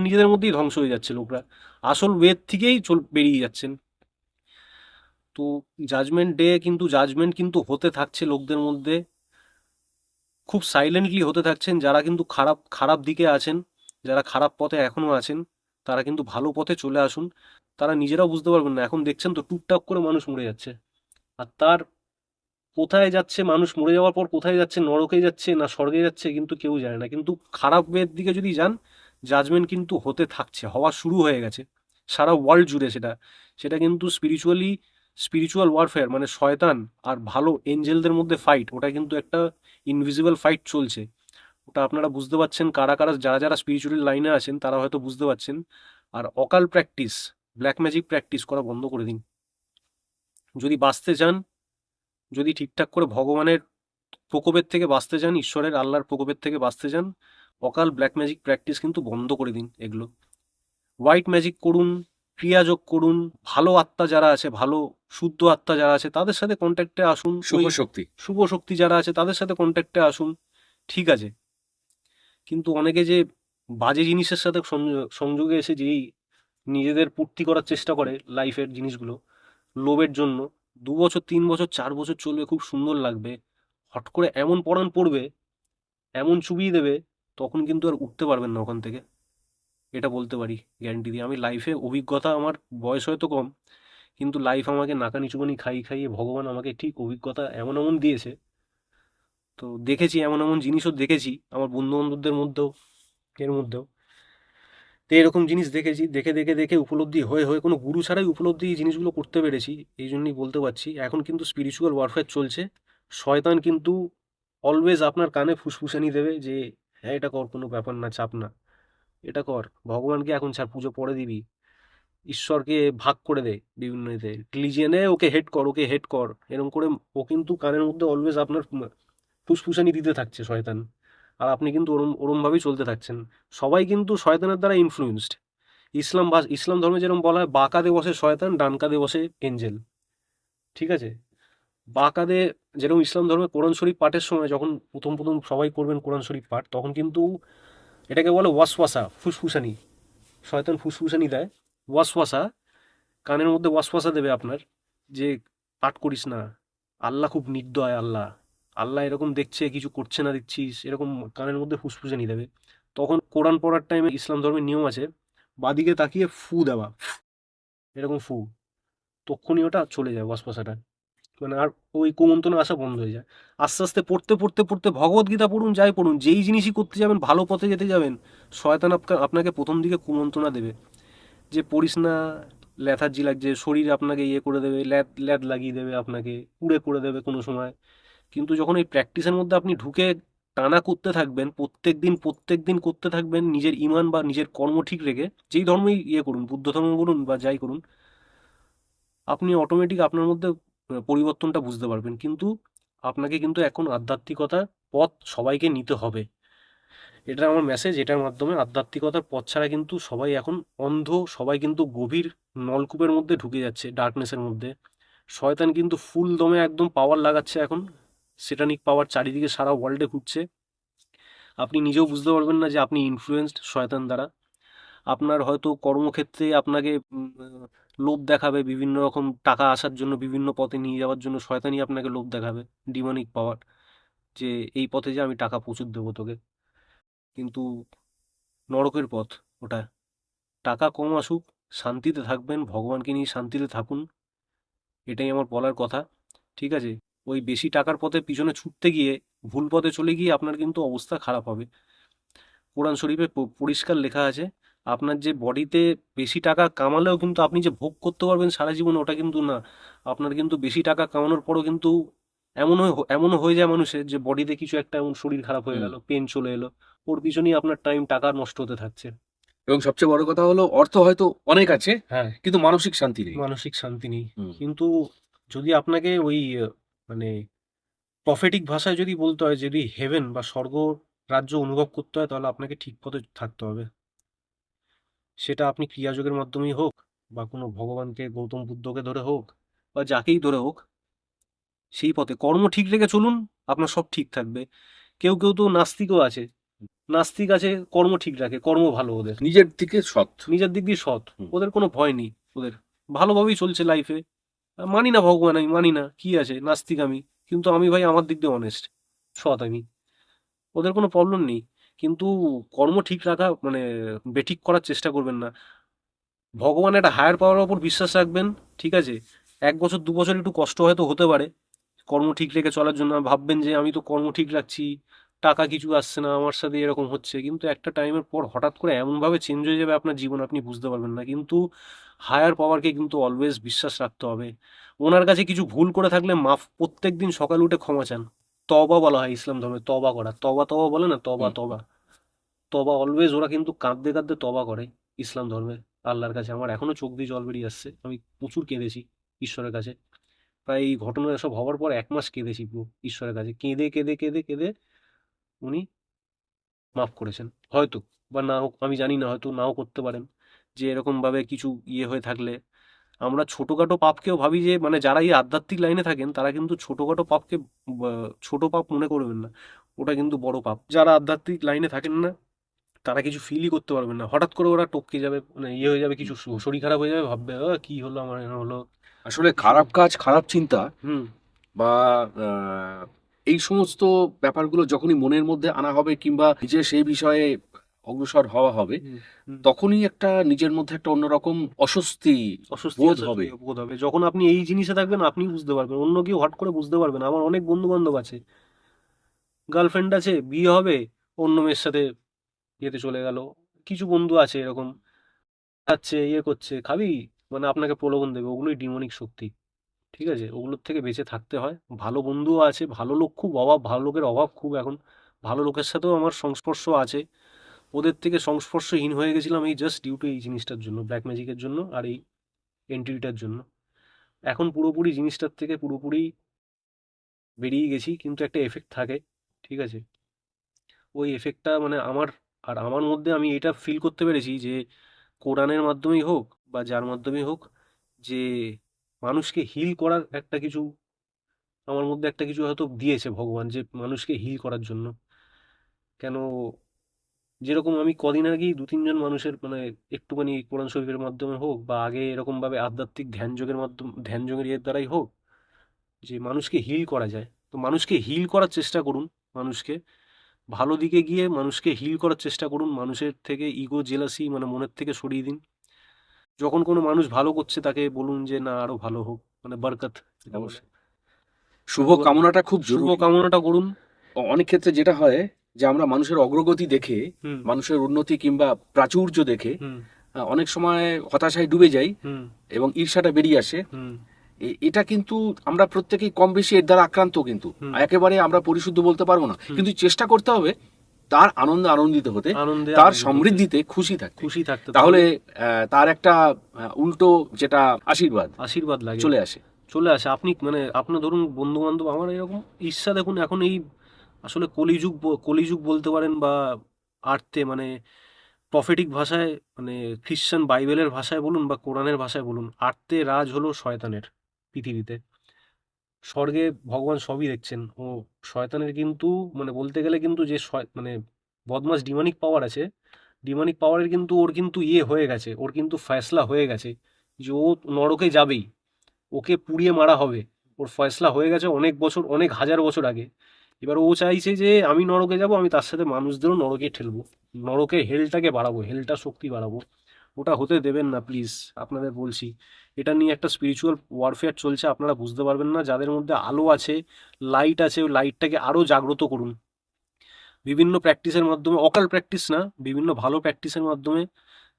নিজেদের মধ্যেই ধ্বংস হয়ে যাচ্ছে লোকরা, আসল ওয়ের থেকেই বেরিয়ে যাচ্ছেন। তো জাজমেন্ট কিন্তু হতে থাকছে লোকদের মধ্যে, খুব সাইলেন্টলি হতে থাকছেন। যারা কিন্তু খারাপ খারাপ দিকে আছেন, যারা খারাপ পথে এখনো আছেন, তারা কিন্তু ভালো পথে চলে আসুন। তারা নিজেরাও বুঝতে পারবেন না। এখন দেখছেন তো টুকটাক করে মানুষ মরে যাচ্ছে, আর তার কোথায় যাচ্ছে, মানুষ মরে যাওয়ার পর কোথায় যাচ্ছে, নরকে যাচ্ছে না স্বর্গে যাচ্ছে, কিন্তু কেউ জানে না। কিন্তু খারাপের দিকে যদি যান, জাজমেন্ট কিন্তু হতে থাকছে, হওয়া শুরু হয়ে গেছে সারা ওয়ার্ল্ড জুড়ে। সেটা সেটা কিন্তু স্পিরিচুয়াল ওয়ারফেয়ার, মানে শয়তান আর ভালো এঞ্জেলদের মধ্যে ফাইট। ওটা কিন্তু একটা ইনভিজিবল ফাইট চলছে। ওটা আপনারা বুঝতে পারছেন, কারা কারা যারা যারা স্পিরিচুয়াল লাইনে আছেন তারা হয়তো বুঝতে পারছেন। আর অকাল প্র্যাকটিস, ব্ল্যাক ম্যাজিক প্র্যাকটিস করা বন্ধ করে দিন। যদি বাঁচতে চান, যদি ঠিকঠাক করে ভগবানের প্রকোপের থেকে বাঁচতে চান, ঈশ্বরের আল্লাহর প্রকোপের থেকে বাঁচতে চান, অকাল ব্ল্যাক ম্যাজিক প্র্যাকটিস কিন্তু বন্ধ করে দিন। এগুলো হোয়াইট ম্যাজিক করুন, ক্রিয়াযোগ করুন। ভালো আত্মা যারা আছে, ভালো শুদ্ধ আত্মা যারা আছে, তাদের সাথে কন্ট্যাক্টে আসুন। শুভ ওই শক্তি। শুভ শক্তি যারা আছে তাদের সাথে কন্ট্যাক্টে আসুন, ঠিক আছে। কিন্তু অনেকে যে বাজে জিনিসের সাথে সংযোগে এসে যেই নিজেদের পূর্তি করার চেষ্টা করে লাইফের জিনিসগুলো, লোভের জন্য 2 বছর 3 বছর 4 বছর চলবে, খুব সুন্দর লাগবে। হট করে এমন পড়ান পড়বে, এমন চুবিয়ে দেবে, তখন কিন্তু আর উঠতে পারবেন না ওখান থেকে। এটা বলতে পারি গ্যারান্টি দিয়ে। আমি লাইফে অভিজ্ঞতা, আমার বয়স হয়তো কম, কিন্তু লাইফ আমাকে নাকানি চুবানি খাইয়ে খাইয়ে ভগবান আমাকে ঠিক অভিজ্ঞতা এমন এমন দিয়েছে। তো দেখেছি, এমন এমন জিনিসও দেখেছি আমার বন্ধু বান্ধবদের মধ্যেও, এর মধ্যেও। তো এরকম জিনিস দেখেছি, দেখে দেখে দেখে উপলব্ধি হয়ে হয়ে কোনো গুরু ছাড়াই উপলব্ধি এই জিনিসগুলো করতে পেরেছি। এই জন্যই বলতে পারছি এখন কিন্তু স্পিরিচুয়াল ওয়ারফেয়ার চলছে। শয়তান কিন্তু অলওয়েজ আপনার কানে ফুসফুসানি দেবে যে হ্যাঁ এটা কর, কোনো ব্যাপার না, চাপ না, এটা কর, ভগবানকে এখন ছাড়, পুজো পরে দিবি, ঈশ্বরকে ভাগ করে দে বিভিন্ন ইতে, রিলিজিয়নে ওকে হেড কর, ওকে হেড কর, এরকম করে ও কিন্তু কানের মধ্যে অলওয়েজ আপনার ফুসফুসানি দিতে থাকছে শয়তান। আর আপনি কিন্তু ওরম ওরমভাবেই চলতে থাকছেন। সবাই কিন্তু শয়তানের দ্বারা ইনফ্লুয়েন্সড। ইসলাম ধর্মে যেরকম বলা হয়, বাঁ কাঁধে বসে শয়তান, ডান কাঁধে বসে এঞ্জেল, ঠিক আছে। বাঁ কাঁধে, যেরকম ইসলাম ধর্মে কোরআন শরীফ পাঠের সময় যখন প্রথম প্রথম সবাই করবেন কোরআন শরীফ পাঠ, তখন কিন্তু এটাকে বলে ওয়াসওয়াসা, ফুসফুসানি। শয়তান ফুসফুসানি দেয়, ওয়াসওয়াসা, কানের মধ্যে ওয়াসওয়াসা দেবে আপনার, যে পাঠ করিস না, আল্লাহ খুব নির্দয়, আল্লাহ আল্লাহ এরকম দেখছে, কিছু করছে না দেখছিস, এরকম কানের মধ্যে ফুসফুসানি দেবে। তখন কোরআন পড়ার টাইমে ইসলাম ধর্মের নিয়ম আছে, বাদিকে তাকিয়ে ফু দেওয়া, এরকম ফু, তক্ষুনি ওটা চলে যায় ওয়াসওয়াসাটা, মানে আর ওই কুমন্ত্রণা আসা বন্ধ হয়ে যায়। আস্তে আস্তে পড়তে পড়তে পড়তে ভগবত গীতা পড়ুন, যাই পড়ুন, যেই জিনিসই করতে যাবেন, ভালো পথে যেতে যাবেন, শয়তান আপনাকে প্রথম দিকে কুমন্ত্রণা দেবে যে পড়িস না, ল্যাথার্জি লাগছে, শরীর আপনাকে ইয়ে করে দেবে, ল্যাদ ল্যাদ লাগিয়ে দেবে, আপনাকে কুড়ে করে দেবে কোনো সময়। কিন্তু যখন এই প্র্যাকটিসের মধ্যে আপনি ঢুকে টানা করতে থাকবেন, প্রত্যেক দিন করতে থাকবেন, নিজের ইমান বা নিজের কর্ম ঠিক রেখে, যেই ধর্মই ইয়ে করুন, বুদ্ধ ধর্ম বলুন বা যাই করুন, আপনি অটোমেটিক আপনার মধ্যে পরিবর্তনটা বুঝতে পারবেন। কিন্তু আপনাকে কিন্তু এখন আধ্যাত্মিকতার পথ সবাইকে নিতে হবে। এটা আমার মেসেজ। এটার মাধ্যমে আধ্যাত্মিকতার পথ ছাড়া কিন্তু সবাই এখন অন্ধ, সবাই কিন্তু গভীর নলকূপের মধ্যে ঢুকে যাচ্ছে, ডার্কনেসের মধ্যে। শয়তান কিন্তু ফুল দমে একদম পাওয়ার লাগাচ্ছে এখন, সেটানিক পাওয়ার চারিদিকে সারা ওয়ার্ল্ডে ঘুরছে। আপনি নিজেও বুঝতে পারবেন না যে আপনি ইনফ্লুয়েন্সড শয়তান দ্বারা। আপনার হয়তো কর্মক্ষেত্রে আপনাকে লোভ দেখাবে, বিভিন্ন রকম টাকা আসার জন্য, বিভিন্ন পথে নিয়ে যাওয়ার জন্য শয়তানি আপনাকে লোভ দেখাবে, ডিমনিক পাওয়ার, যে এই পথে যে আমি টাকা প্রচুর দেবো তোকে। কিন্তু নরকের পথ ওটা। টাকা কম আসুক, শান্তিতে থাকবেন, ভগবানকে নিয়ে শান্তিতে থাকুন, এটাই আমার বলার কথা, ঠিক আছে। ওই বেশি টাকার পথে পিছনে ছুটতে গিয়ে ভুল পথে চলে গিয়ে আপনার কিন্তু অবস্থা খারাপ হবে। কোরআন শরীফে পরিষ্কার লেখা আছে, আপনার যে বডিতে বেশি টাকা কামালেও কিন্তু আপনি যে ভোগ করতে পারবেন সারা জীবন, ওটা কিন্তু না। আপনার কিন্তু বেশি টাকা কামানোর পরও কিন্তু এমনও হয়ে যায় মানুষের যে বডিতে কিছু একটা, এমন শরীর খারাপ হয়ে হুম। গেল, পেন চলে এলো, ওর পিছনেই আপনার টাইম টাকা নষ্ট হতে থাকছে। এবং সবচেয়ে বড় কথা হলো, অর্থ হয়তো অনেক আছে, হ্যাঁ, কিন্তু মানসিক শান্তি নেই। মানসিক শান্তি নেই। হুম। কিন্তু যদি আপনাকে ওই মানে প্রফেটিক ভাষায় যদি বলতে হয়, যদি হেভেন বা স্বর্গ রাজ্য অনুভব করতে হয়, তাহলে আপনাকে ঠিক পথে থাকতে হবে। সেটা আপনি ক্রিয়াযোগের মাধ্যমেই হোক, বা কোনো ভগবানকে, গৌতম বুদ্ধকে ধরে হোক, বা যাকেই ধরে হোক, সেই পথে কর্ম ঠিক রেখে চলুন, আপনার সব ঠিক থাকবে। কেউ কেউ তো নাস্তিকও আছে, নাস্তিক আছে, কর্ম ঠিক রাখে, কর্ম ভালো ওদের, নিজের দিকে সৎ। নিজের দিক দিয়ে সৎ, হুম। ওদের কোনো ভয় নেই, ওদের ভালোভাবেই চলছে লাইফে। মানি না ভগবান, আমি মানি না, কি আছে, নাস্তিক আমি, কিন্তু আমি ভাই আমার দিক দিয়ে অনেস্ট, সৎ আমি, ওদের কোনো প্রবলেম নেই। কিন্তু কর্ম ঠিক রাখা মানে বেঠিক করার চেষ্টা করবেন না। ভগবান একটা হায়ার পাওয়ারের ওপর বিশ্বাস রাখবেন, ঠিক আছে? 1 বছর 2 বছর একটু কষ্ট হয়তো হতে পারে কর্ম ঠিক রেখে চলার জন্য। ভাববেন যে আমি তো কর্ম ঠিক রাখছি, টাকা কিছু আসছে না, আমার সাথে এরকম হচ্ছে, কিন্তু একটা টাইমের পর হঠাৎ করে এমনভাবে চেঞ্জ হয়ে যাবে আপনার জীবন, আপনি বুঝতে পারবেন না। কিন্তু হায়ার পাওয়ারকে কিন্তু অলওয়েজ বিশ্বাস রাখতে হবে। ওনার কাছে কিছু ভুল করে থাকলে মাফ, প্রত্যেক দিন সকালে উঠে ক্ষমা চান। তবা বলা হয় ইসলাম ধর্মে, তবা করা, তবা তবা বলে না, তবা হুম। তবা, তবা অলওয়েজ ওরা কিন্তু কাঁদতে কাঁদতে তবা করে ইসলাম ধর্মে আল্লাহর কাছে। আমার এখনো চোখ দিয়ে জল বেরিয়ে আসছে, আমি প্রচুর কেঁদেছি ঈশ্বরের কাছে। প্রায় এই ঘটনা সব হওয়ার পর 1 মাস কেঁদেছি পুরো ঈশ্বরের কাছে, কেঁদে কেঁদে কেঁদে কেঁদে উনি মাফ করেছেন হয়তো, বা নাও, আমি জানি না, হয়তো নাও করতে পারেন। যে এরকম ভাবে কিছু ইয়ে হয়ে থাকলে, আমরা ছোটখাটো পাপকেও ভাবি যে, মানে যারা এই আধ্যাত্মিক লাইনে থাকেন তারা কিন্তু ছোটখাটো পাপকে ছোট পাপ মনে করবেন না, ওটা কিন্তু বড় পাপ। যারা আধ্যাত্মিক লাইনে থাকেন না তারা কিছু ফিলই করতে পারবেন না, হঠাৎ করে ওরা টপকে যাবে, মানে ইয়ে হয়ে যাবে, কিছু শরীর খারাপ হয়ে যাবে, ভাববে কি হলো আমার, এখানে হলো আসলে কিছু। খারাপ কাজ, খারাপ চিন্তা হুম। বা আহ, এই সমস্ত ব্যাপারগুলো যখনই মনের মধ্যে আনা হবে কিংবা নিজে সেই বিষয়ে অগ্রসর হওয়া হবে, হুম। হুম। তখনই একটা নিজের মধ্যে একটা অন্যরকম অস্বস্তি অস্বস্তি বোধ আছে, হবে। বোধ হবে যখন আপনি এই জিনিসে থাকবেন, আপনি বুঝতে পারবেন, অন্য কেউ হট করে বুঝতে পারবে না। আমার অনেক বন্ধু বান্ধব আছে, গার্লফ্রেন্ড আছে, বিয়ে হবে, অন্য মেয়ের সাথে ইয়েতে চলে গেল। কিছু বন্ধু আছে এরকম, খাচ্ছে, ইয়ে করছে, খাবি, মানে আপনাকে প্রলোভন দেবে, ওগুলোই ডিমনিক শক্তি। ঠিক আছে, ওগুলোর থেকে বেঁচে থাকতে হয়। ভালো বন্ধুও আছে, ভালো লোক খুব অভাব, ভালো লোকের অভাব খুব এখন। ভালো লোকের সাথেও আমার সংস্পর্শ আছে, ওদের থেকে সংস্পর্শহীন হয়ে গেছিলাম এই জাস্ট ডিউ টু এই জিনিসটার জন্য, ব্ল্যাক ম্যাজিকের জন্য আর এই এন্টিটিটার জন্য। এখন পুরোপুরি জিনিসটার থেকে পুরোপুরি বেরিয়ে গেছি, কিন্তু একটা এফেক্ট থাকে, ঠিক আছে? ওই এফেক্টটা মানে আমার, আর আমার মধ্যে আমি এটা ফিল করতে পেরেছি যে কোরআনের মাধ্যমেই হোক বা যার মাধ্যমেই হোক, যে মানুষকে হিল করার একটা কিছু, আমার মধ্যে একটা কিছু হয়তো দিয়েছে ভগবান, যে মানুষকে হিল করার জন্য। কেন, যেরকম আমি কদিন আগেই 2-3 জন মানুষের মানে একটুখানি কোরআন শরীফের মাধ্যমে হোক বা আগে এরকম ভাবে আধ্যাত্মিক ধ্যান যোগের মাধ্যমে, ধ্যান যোগের ইয়ের দ্বারাই হোক, যে মানুষকে হিল করা যায়, তো মানুষকে হিল করার চেষ্টা করুন। মানুষকে ভালো দিকে গিয়ে মানুষকে হিল করার চেষ্টা করুন, মানুষের থেকে ইগো জেলাসি মানে মনের থেকে সরিয়ে দিন। যখন কোনো মানুষ ভালো করছে তাকে বলুন যে না আরো ভালো হোক, মানে বরকত যেটা বলে। অবশ্যই শুভ শুভ, কামনাটা খুব শুভ জরুরি। কামনাটা করুন। অনেক ক্ষেত্রে যেটা হয় যে আমরা মানুষের অগ্রগতি দেখে, হুম। মানুষের উন্নতি কিংবা প্রাচুর্য দেখে হুম। অনেক সময় হতাশায় ডুবে যাই হুম। এবং ঈর্ষাটা বেরিয়ে আসে। হুম। এটা কিন্তু আমরা প্রত্যেকেই কম বেশি এর দ্বারা আক্রান্ত, কিন্তু হুম। একেবারে আমরা পরিশুদ্ধ বলতে পারবো না, হুম। কিন্তু চেষ্টা করতে হবে তার আনন্দে আনন্দিত হতে, আনন্দে তার আনন্দিত হতে, সমৃদ্ধিতে খুশি থাকতে। খুশি থাকতে, তাহলে তাহলে তার একটা উল্টো যেটা আশীর্বাদ আশীর্বাদ লাগে, চলে আসে। চলে আসে। আপনি মানে আপনার ধরুন বন্ধু বান্ধব আমার এরকম ঈর্ষা, দেখুন এখন এই আসলে কলিযুগ, কলিযুগ বলতে পারেন বা আর্তে মানে প্রফেটিক ভাষায়, মানে খ্রিশ্চান বাইবেলের ভাষায় বলুন বা কোরআনের ভাষায় বলুন, আর্তে রাজ হলো শয়তানের পৃথিবীতে। স্বর্গে ভগবান সবই দেখছেন, ও শয়তানের কিন্তু মানে বলতে গেলে কিন্তু যে মানে বদমাস ডিমনিক পাওয়ার আছে, ডিমনিক পাওয়ারের কিন্তু ওর কিন্তু ইয়ে হয়ে গেছে, ওর কিন্তু ফয়সলা হয়ে গেছে যে ও নরকে যাবেই, ওকে পুড়িয়ে মারা হবে। ওর ফয়সলা হয়ে গেছে অনেক বছর, অনেক হাজার বছর আগে। এবার ও চাইছে যে আমি নরকে যাব, আমি তার সাথে মানুষদেরও নরকে ঠেলবো, নরকে হেলটাকে বাড়াবো, হেলটা শক্তি বাড়াবো। ওটা হতে দেবেন না প্লিজ, আপনাদের বলছি। এটা নিয়ে একটা স্পিরিচুয়াল ওয়ারফেয়ার চলছে, আপনারা বুঝতে পারবেন না। যাদের মধ্যে আলো আছে, লাইট আছে, ওই লাইটটাকে আরও জাগ্রত করুন বিভিন্ন প্র্যাকটিসের মাধ্যমে, অকাল প্র্যাকটিস না, বিভিন্ন ভালো প্র্যাকটিসের মাধ্যমে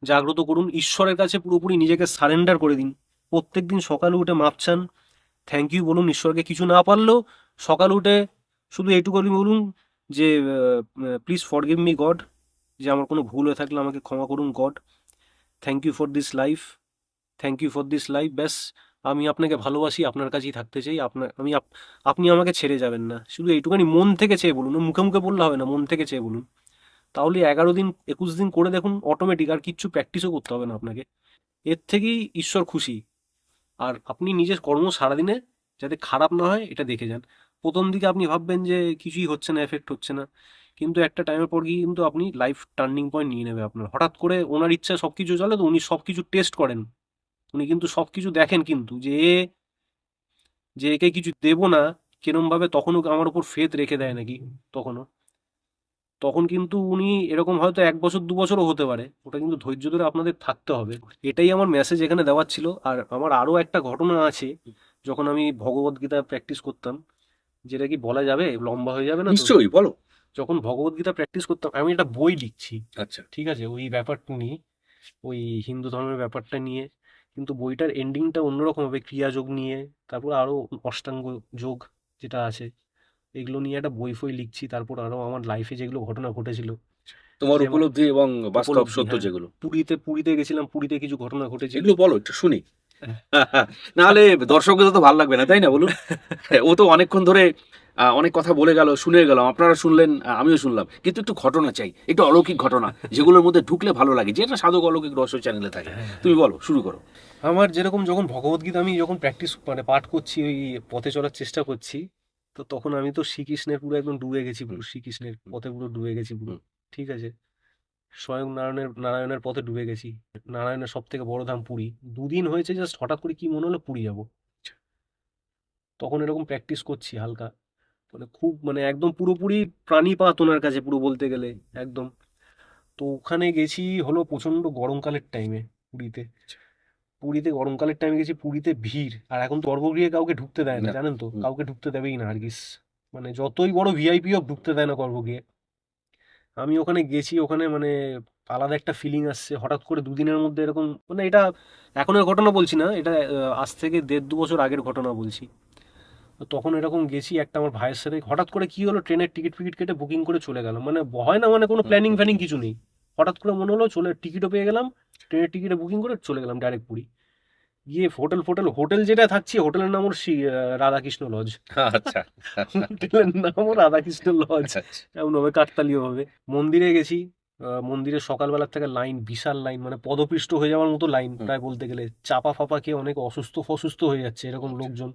জাগ্রত করুন। ঈশ্বরের কাছে পুরোপুরি নিজেকে সারেন্ডার করে দিন। প্রত্যেকদিন সকালে উঠে মাপ চান, থ্যাংক ইউ বলুন ঈশ্বরকে। কিছু না পারলেও সকালে উঠে শুধু এইটুকুনি বলুন যে প্লিজ ফরগিভ মি গড, যে আমার কোনো ভুল হয়ে থাকলে আমাকে ক্ষমা করুন God. Thank you for this life, thank you for this life, ব্যাস। আমি আপনাকে ভালোবাসি, আপনার কাছেই থাকতে চাই, আপনার আমি আপনি আমাকে ছেড়ে যাবেন না। শুধু এইটুখানি মন থেকে চেয়ে বলুন, মুখে মুখে বললে হবে না, মন থেকে চেয়ে বলুন। তাহলে 11 দিন 21 দিন করে দেখুন, অটোমেটিক আর কিচ্ছু প্র্যাকটিসও করতে হবে না আপনাকে, এর থেকেই ঈশ্বর খুশি। আর আপনি নিজের কর্ম সারাদিনে যাতে খারাপ না হয় এটা দেখে যান। প্রথম দিকে আপনি ভাববেন যে কিছুই হচ্ছে না, এফেক্ট হচ্ছে না, কিন্তু একটা টাইমের পর গিয়ে কিন্তু আপনি লাইফ টার্নিং পয়েন্ট নিয়ে নেবে আপনার। হঠাৎ করে ওনার ইচ্ছা সব কিছু চলে, তো উনি সব কিছু টেস্ট করেন, উনি কিন্তু সব কিছু দেখেন কিন্তু যে যে একে কিছু দেবো না কিরম ভাবে, তখনও আমার উপর ফেথ রেখে দেয় নাকি। তখনও তখন কিন্তু উনি এরকম হয়তো 1 বছর 2 বছরও হতে পারে, ওটা কিন্তু ধৈর্য ধরে আপনাদের থাকতে হবে। এটাই আমার মেসেজ এখানে দেওয়ার ছিল। আর আমার আরও একটা ঘটনা আছে, যখন আমি ভগবত গীতা প্র্যাকটিস করতাম, যেটা কি বলা যাবে, লম্বা হয়ে যাবে না তো? নিশ্চয়ই বলো। যখন ভগবত গীতা প্র্যাকটিস করতাম, আমি একটা বই লিখছি, আচ্ছা। ঠিক আছে, ওই ব্যাপারটা নিয়ে, ওই হিন্দু ধর্মের ব্যাপারটা নিয়ে। কিন্তু বইটার এন্ডিংটা অন্যরকম হবে, ক্রিয়াযোগ নিয়ে, তারপর আরও অষ্টাঙ্গ যোগ যেটা আছে, এগুলো নিয়ে একটা বই ফই লিখছি। তারপর আরও আমার লাইফে যেগুলো ঘটনা ঘটেছিল, তোমার যেমন উপলব্ধি এবং বাস্তব উপলব্ধি, সত্য হ্যাঁ। যেগুলো, পুরীতে গেছিলাম, পুরীতে কিছু ঘটনা ঘটেছিল। এগুলো বলো একটু শুনি। নাহলে দর্শকদের তো ভালো লাগবে না, তাই না বলুন? ও তো অনেকক্ষণ ধরে অনেক কথা বলে গেল, শুনে গেলাম, আপনারা শুনলেন, আমিও শুনলাম, কিন্তু একটু ঘটনা চাই, একটু অলৌকিক ঘটনা যেগুলোর মধ্যে ঢুকলে ভালো লাগে, যেটা সাধক অলৌকিক রহস্য চ্যানেলে থাকে। তুমি বলো, শুরু করো। আমার যেরকম, যখন ভগবদ্গীতা আমি যখন প্র্যাকটিস মানে পাঠ করছি, ওই পথে চলার চেষ্টা করছি, তো তখন আমি তো শ্রীকৃষ্ণের পুরো একদম ডুবে গেছি, হুম, পুরো শ্রীকৃষ্ণের হুম, পথে পুরো ডুবে গেছি পুরো। হুম, ঠিক আছে, স্বয়ং নারায়ণের পথে ডুবে গেছি। নারায়ণের সব থেকে বড় ধাম পুরী। 2 দিন হয়েছে, জাস্ট হঠাৎ করে কি মনে হলো পুরী যাব। তখন এরকম প্র্যাকটিস করছি হালকা, মানে খুব মানে একদম পুরোপুরি প্রাণীপাত ওনার কাছে পুরো বলতে গেলে একদম। তো ওখানে গেছি হলো প্রচণ্ড গরমকালের টাইমে, পুরীতে। পুরীতে গরমকালের টাইমে গেছি, পুরীতে ভিড়। আর এখন তো গর্ভগৃহে কাউকে ঢুকতে দেয় না, না, জানেন তো, হুম, কাউকে ঢুকতে দেবেই না হারগিস। মানে যতই বড় ভিআইপি হোক, ঢুকতে দেয় না গর্ভগৃহে। আমি ওখানে গেছি, ওখানে মানে আলাদা একটা ফিলিং আসছে হঠাৎ করে 2 দিনের মধ্যে এরকম। মানে এটা এখনের ঘটনা বলছি না, এটা আজ থেকে 1.5-2 বছর আগের ঘটনা বলছি। তো তখন এরকম গেছি একটা আমার ভাইয়ের সাথে, হঠাৎ করে কি হলো, ট্রেনের টিকিট ফিকিট কেটে বুকিং করে চলে গেলাম। মানে হয় না, মানে কোনো হুম, প্ল্যানিং হুম, ফ্যানিং কিছু নেই। হঠাৎ করে মনে হলো, চলে টিকিটও পেয়ে গেলাম, ট্রেনের টিকিটে বুকিং করে চলে গেলাম ডাইরেক্ট পুরী। গিয়ে হোটেল যেটা থাকছি, হোটেলের নাম ওর রাধাকৃষ্ণ লজ। আচ্ছা, হোটেলের নাম ওর রাধাকৃষ্ণ লজ, আচ্ছা, এমন হবে কাকতালীয় হবে। মন্দিরে গেছি, মন্দিরে সকালবেলার থেকে লাইন, বিশাল লাইন, মানে পদপিষ্ট হয়ে যাওয়ার মতো লাইন হুম, প্রায় বলতে গেলে। চাপা ফাপা খেয়ে অনেক অসুস্থ ফসুস্থ হয়ে যাচ্ছে এরকম আচ্ছা, লোকজন,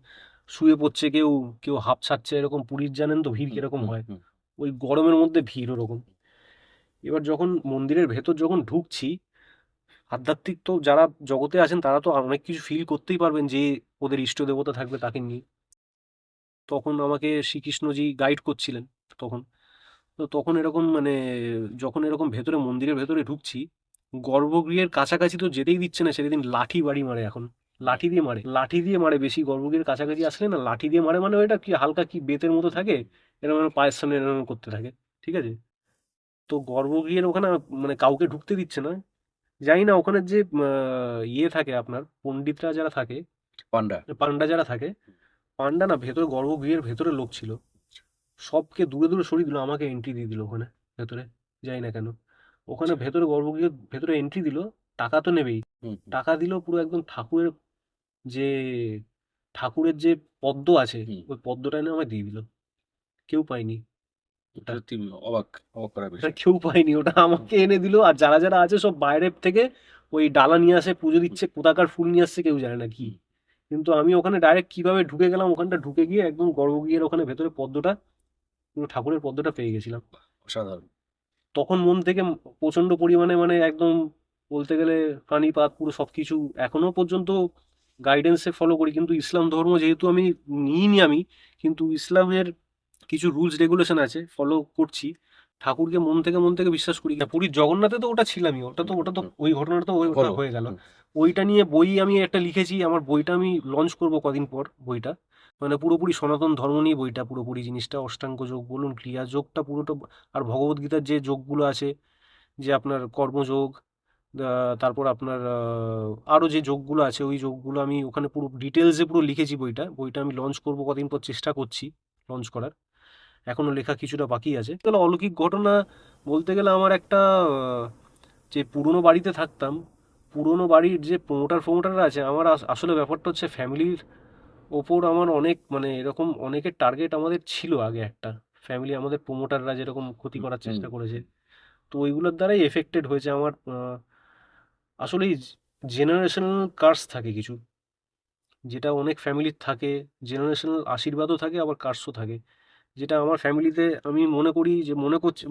শুয়ে পড়ছে কেউ, কেউ হাঁপ ছাড়ছে এরকম। পুরীর জানেন তো ভিড় হুম, কিরকম হুম, হয়, হুম, ওই গরমের মধ্যে ভিড় ওরকম। এবার যখন মন্দিরের ভেতর যখন ঢুকছি, আধ্যাত্মিক তো যারা জগতে আছেন তারা তো অনেক কিছু ফিল করতেই পারবেন, যে ওদের ইষ্ট দেবতা থাকবে তাকে নিয়ে। তখন আমাকে শ্রীকৃষ্ণজি গাইড করছিলেন তখন। তো তখন এরকম মানে, যখন এরকম ভেতরে মন্দিরের ভেতরে ঢুকছি, গর্ভগৃহের কাছাকাছি তো যেতেই দিচ্ছে না সেদিন, লাঠি বাড়ি মারে এখন। লাঠি দিয়ে মারে বেশি, গর্ভগৃহের কাছাকাছি আসলে না লাঠি দিয়ে মারে। মানে ওইটা কি হালকা কি বেতের মতো থাকে, এরকম এরকম পায়ের সামনে এরকম করতে থাকে, ঠিক আছে। তো গর্ভগৃহের ওখানে মানে কাউকে ঢুকতে দিচ্ছে না। জানি না ওখানে যে ইয়ে থাকে আপনার, পণ্ডিতরা যারা থাকে, পান্ডা। পান্ডা যারা থাকে, পান্ডা না, ভেতরে গর্ভগৃহের ভেতরে লোক ছিল, সবকে দূরে দূরে সরিয়ে দিল, আমাকে এন্ট্রি দিয়ে দিল ওখানে ভেতরে। যাই না কেন, ওখানে আচ্ছা, ভেতরে গর্ভগৃহের ভেতরে এন্ট্রি দিল, টাকা তো নেবেই। হুম, হুম, টাকা দিল পুরো একদম যে ঠাকুরের যে পদ্ম আছে, হুম। ওই পদ্মটা এনে আমায় দিয়ে দিল। কেউ পায়নি এটা ওটা। সত্যি অবাক, অবাক করার ওটা বিষয়। কেউ পায়নি, ওটা আমাকে এনে দিল। আর যারা যারা আছে সব বাইরের থেকে ওই ডালা নিয়ে আসে, পুজো হুম, দিচ্ছে, কোথাকার ফুল নিয়ে আসছে কেউ জানে না কি। হুম, কিন্তু আমি ওখানে ডাইরেক্ট কিভাবে ঢুকে গেলাম, ওখানটা ঢুকে গিয়ে একদম গর্ভগৃহের ওখানে ভেতরে পদ্মটা, পুরো ঠাকুরের পদ্মটা পেয়ে গেছিলাম। অসাধারণ। তখন মন থেকে প্রচন্ড পরিমাণে মানে একদম বলতে গেলে প্রাণীপাত পুরো সবকিছু। এখনো পর্যন্ত গাইডেন্সে ফলো করি, কিন্তু ইসলাম ধর্ম যেহেতু আমি নিইনি আমি, কিন্তু ইসলামের কিছু রুলস রেগুলেশন আছে, ফলো করছি। ঠাকুরকে মন থেকে বিশ্বাস করি। পুরীর জগন্নাথে তো ওটা ছিলামই, ওটা হুম, তো হুম, ওটা তো হুম। ওই ঘটনাটা তো ওটা হলো। হয়ে গেল। হুম, ওইটা নিয়ে বই আমি একটা লিখেছি, আমার বইটা আমি লঞ্চ করব কদিন পর বইটা। মানে পুরোপুরি সনাতন ধর্ম নিয়ে বইটা, পুরোপুরি জিনিসটা, অষ্টাঙ্গ যোগ বলুন, ক্রিয়া যোগটা পুরোটা। আর ভগবদ্গীতার যে যোগগুলো আছে, যে আপনার কর্মযোগ, তারপর আপনার আরও যে যোগগুলো আছে, ওই যোগগুলো আমি ওখানে পুরো ডিটেলসে পুরো লিখেছি। বইটা আমি লঞ্চ করব কদিন পর, চেষ্টা করছি লঞ্চ করার। এখনও লেখা কিছুটা বাকি আছে। তাহলে অলৌকিক ঘটনা বলতে গেলে, আমার একটা যে পুরনো বাড়িতে থাকতাম, পুরনো বাড়ির যে প্রমোটাররা আছে, আমার আসলে ব্যাপারটা হচ্ছে ফ্যামিলির ওপর আমার অনেক মানে এরকম অনেকের টার্গেট আমাদের ছিল আগে একটা। ফ্যামিলি আমাদের প্রমোটাররা যেরকম ক্ষতি হুম, করার হুম, চেষ্টা করেছে, তো ওইগুলোর দ্বারাই এফেক্টেড হয়েছে আমার। আসলে জেনারেশনাল কার্স থাকে কিছু, যেটা অনেক ফ্যামিলির থাকে। জেনারেশনাল আশীর্বাদও থাকে, আবার কার্সও থাকে। যেটা আমার ফ্যামিলিতে আমি মনে করি, যে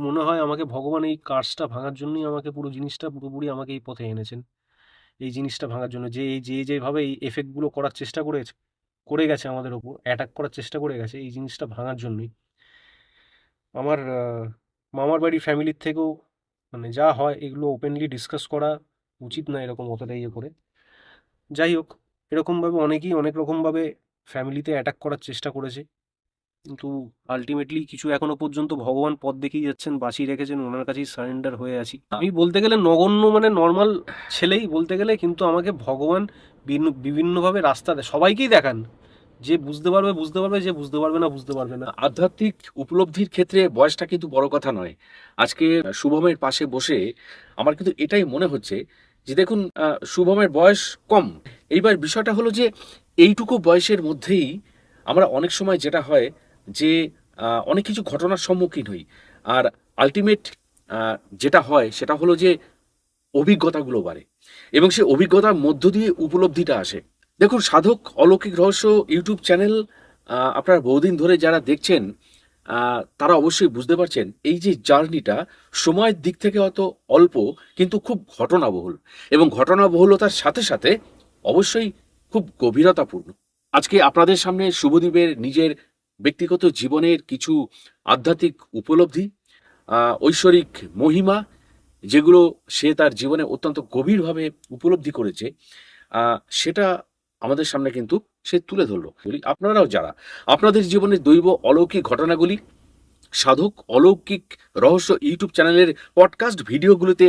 মনে হয় আমাকে ভগবান এই কার্সটা ভাঙার জন্যই আমাকে পুরো জিনিসটা পুরোপুরি আমাকে এই পথে এনেছেন। এই জিনিসটা ভাঙার জন্য, যে যেভাবে এই এফেক্টগুলো করার চেষ্টা করেছে, করে গেছে আমাদের ওপর, অ্যাটাক করার চেষ্টা করে গেছে, এই জিনিসটা ভাঙার জন্যই আমার মামার বাড়ির ফ্যামিলির থেকেও মানে যা হয় এগুলো ওপেনলি ডিসকাস করা উচিত না এরকম অতটা ইয়ে করে। যাই হোক, এরকমভাবে অনেকেই অনেক রকমভাবে ফ্যামিলিতে অ্যাটাক করার চেষ্টা করেছে, কিন্তু আলটিমেটলি কিছু এখনো পর্যন্ত ভগবান পথ দেখিয়ে যাচ্ছেন, বাঁচিয়ে রেখেছেন, ওনার কাছেই সারেন্ডার হয়ে আছি আমি। বলতে গেলে নগণ্য মানে নর্মাল ছেলেই বলতে গেলে, কিন্তু আমাকে ভগবান বিভিন্নভাবে রাস্তা দেয়, সবাইকেই দেখান। যে বুঝতে পারবে বুঝতে পারবে, যে বুঝতে পারবে না বুঝতে পারবে না। আধ্যাত্মিক উপলব্ধির ক্ষেত্রে বয়সটা কিন্তু বড় কথা নয়। আজকে শুভমের পাশে বসে আমার কিন্তু এটাই মনে হচ্ছে যে দেখুন, শুভমের বয়স কম। এইবার বিষয়টা হলো যে এইটুকু বয়সের মধ্যেই আমরা অনেক সময় যেটা হয় যে অনেক কিছু ঘটনার সম্মুখীন হই। আর আলটিমেট যেটা হয় সেটা হলো যে অভিজ্ঞতাগুলো বাড়ে এবং সেই অভিজ্ঞতার মধ্য দিয়ে উপলব্ধিটা আসে। দেখুন, সাধক অলৌকিক রহস্য ইউটিউব চ্যানেল আপনারা বহুদিন ধরে যারা দেখছেন তারা অবশ্যই বুঝতে পারছেন এই যে জার্নিটা সময়ের দিক থেকে অত অল্প, কিন্তু খুব ঘটনাবহুল, এবং ঘটনাবহুলতার সাথে সাথে অবশ্যই খুব গভীরতাপূর্ণ। আজকে আপনাদের সামনে শুভদীপের নিজের ব্যক্তিগত জীবনের কিছু আধ্যাত্মিক উপলব্ধি, ঐশ্বরিক মহিমা, যেগুলো সে তার জীবনে অত্যন্ত গভীরভাবে উপলব্ধি করেছে, সেটা আমাদের সামনে কিন্তু সে তুলে ধরলো। আপনারাও যারা আপনাদের জীবনের দৈব অলৌকিক ঘটনাগুলি সাধক অলৌকিক রহস্য ইউটিউব চ্যানেলের পডকাস্ট ভিডিওগুলোতে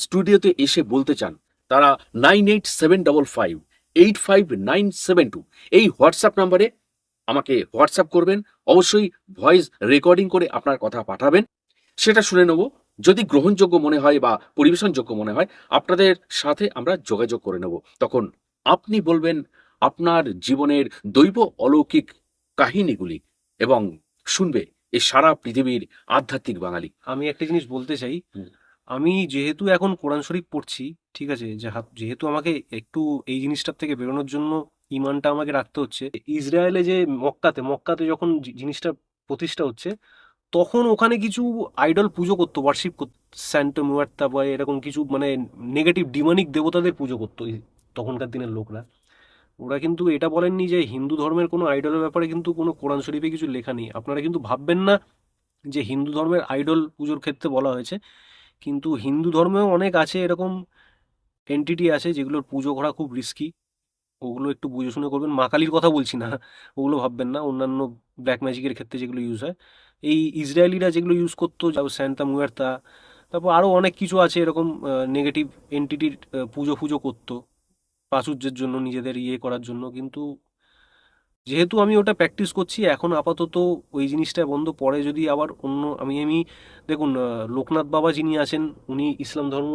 স্টুডিওতে এসে বলতে চান, তারা 9875585972 এই হোয়াটসঅ্যাপ নাম্বারে আমাকে হোয়াটসঅ্যাপ করবেন। অবশ্যই ভয়েস রেকর্ডিং করে আপনার কথা পাঠাবেন, সেটা শুনে নেব। যদি গ্রহণযোগ্য মনে হয় বা পরিবেশনযোগ্য মনে হয়, আপনাদের সাথে আমরা যোগাযোগ করে নেব। তখন আপনি বলবেন আপনার জীবনের দৈব অলৌকিক কাহিনীগুলি, এবং শুনবে এই সারা পৃথিবীর আধ্যাত্মিক বাঙালি। আমি একটা জিনিস বলতে চাই, আমি যেহেতু এখন কোরআন শরীফ পড়ছি, ঠিক আছে, যেহেতু আমাকে একটু এই জিনিসটার থেকে বেরোনোর জন্য ইমানটা আমাকে রাখতে হচ্ছে। ইসরায়েলে যে মক্কাতে যখন জিনিসটা প্রতিষ্ঠা হচ্ছে, তখন ওখানে কিছু আইডল পুজো করতো, ওয়ার্শিপ করতো, স্যান্টো মুয়ার্তা বা এরকম কিছু মানে নেগেটিভ ডিমনিক দেবতাদের পুজো করতো তখনকার দিনের লোকরা। ওরা কিন্তু এটা বলেননি যে হিন্দু ধর্মের কোনো আইডলের ব্যাপারে কিন্তু কোনো কোরআন শরীফে কিছু লেখা নেই। আপনারা কিন্তু ভাববেন না যে হিন্দু ধর্মের আইডল পুজোর ক্ষেত্রে বলা হয়েছে, কিন্তু হিন্দু ধর্মেও অনেক আছে এরকম এন্টিটি আছে যেগুলোর পুজো করা খুব রিস্কি। ওগুলো একটু বুঝে শুনে করবেন। মা কালীর কথা বলছি না, ওগুলো ভাববেন না, অন্যান্য ব্ল্যাক ম্যাজিকের ক্ষেত্রে যেগুলো ইউজ হয়। এই ইসরায়েলিরা যেগুলো ইউজ করতো, যেমন স্যান্তা মুয়ার্তা, তারপর আরও অনেক কিছু আছে এরকম নেগেটিভ এন্টিটির পুজো ফুজো করতো প্রাচুর্যের জন্য, নিজেদের ইয়ে করার জন্য। কিন্তু যেহেতু আমি ওটা প্র্যাকটিস করছি এখন আপাতত, ওই জিনিসটা বন্ধ। পরে যদি আবার অন্য আমি দেখুন, লোকনাথ বাবা যিনি আছেন, উনি ইসলাম ধর্ম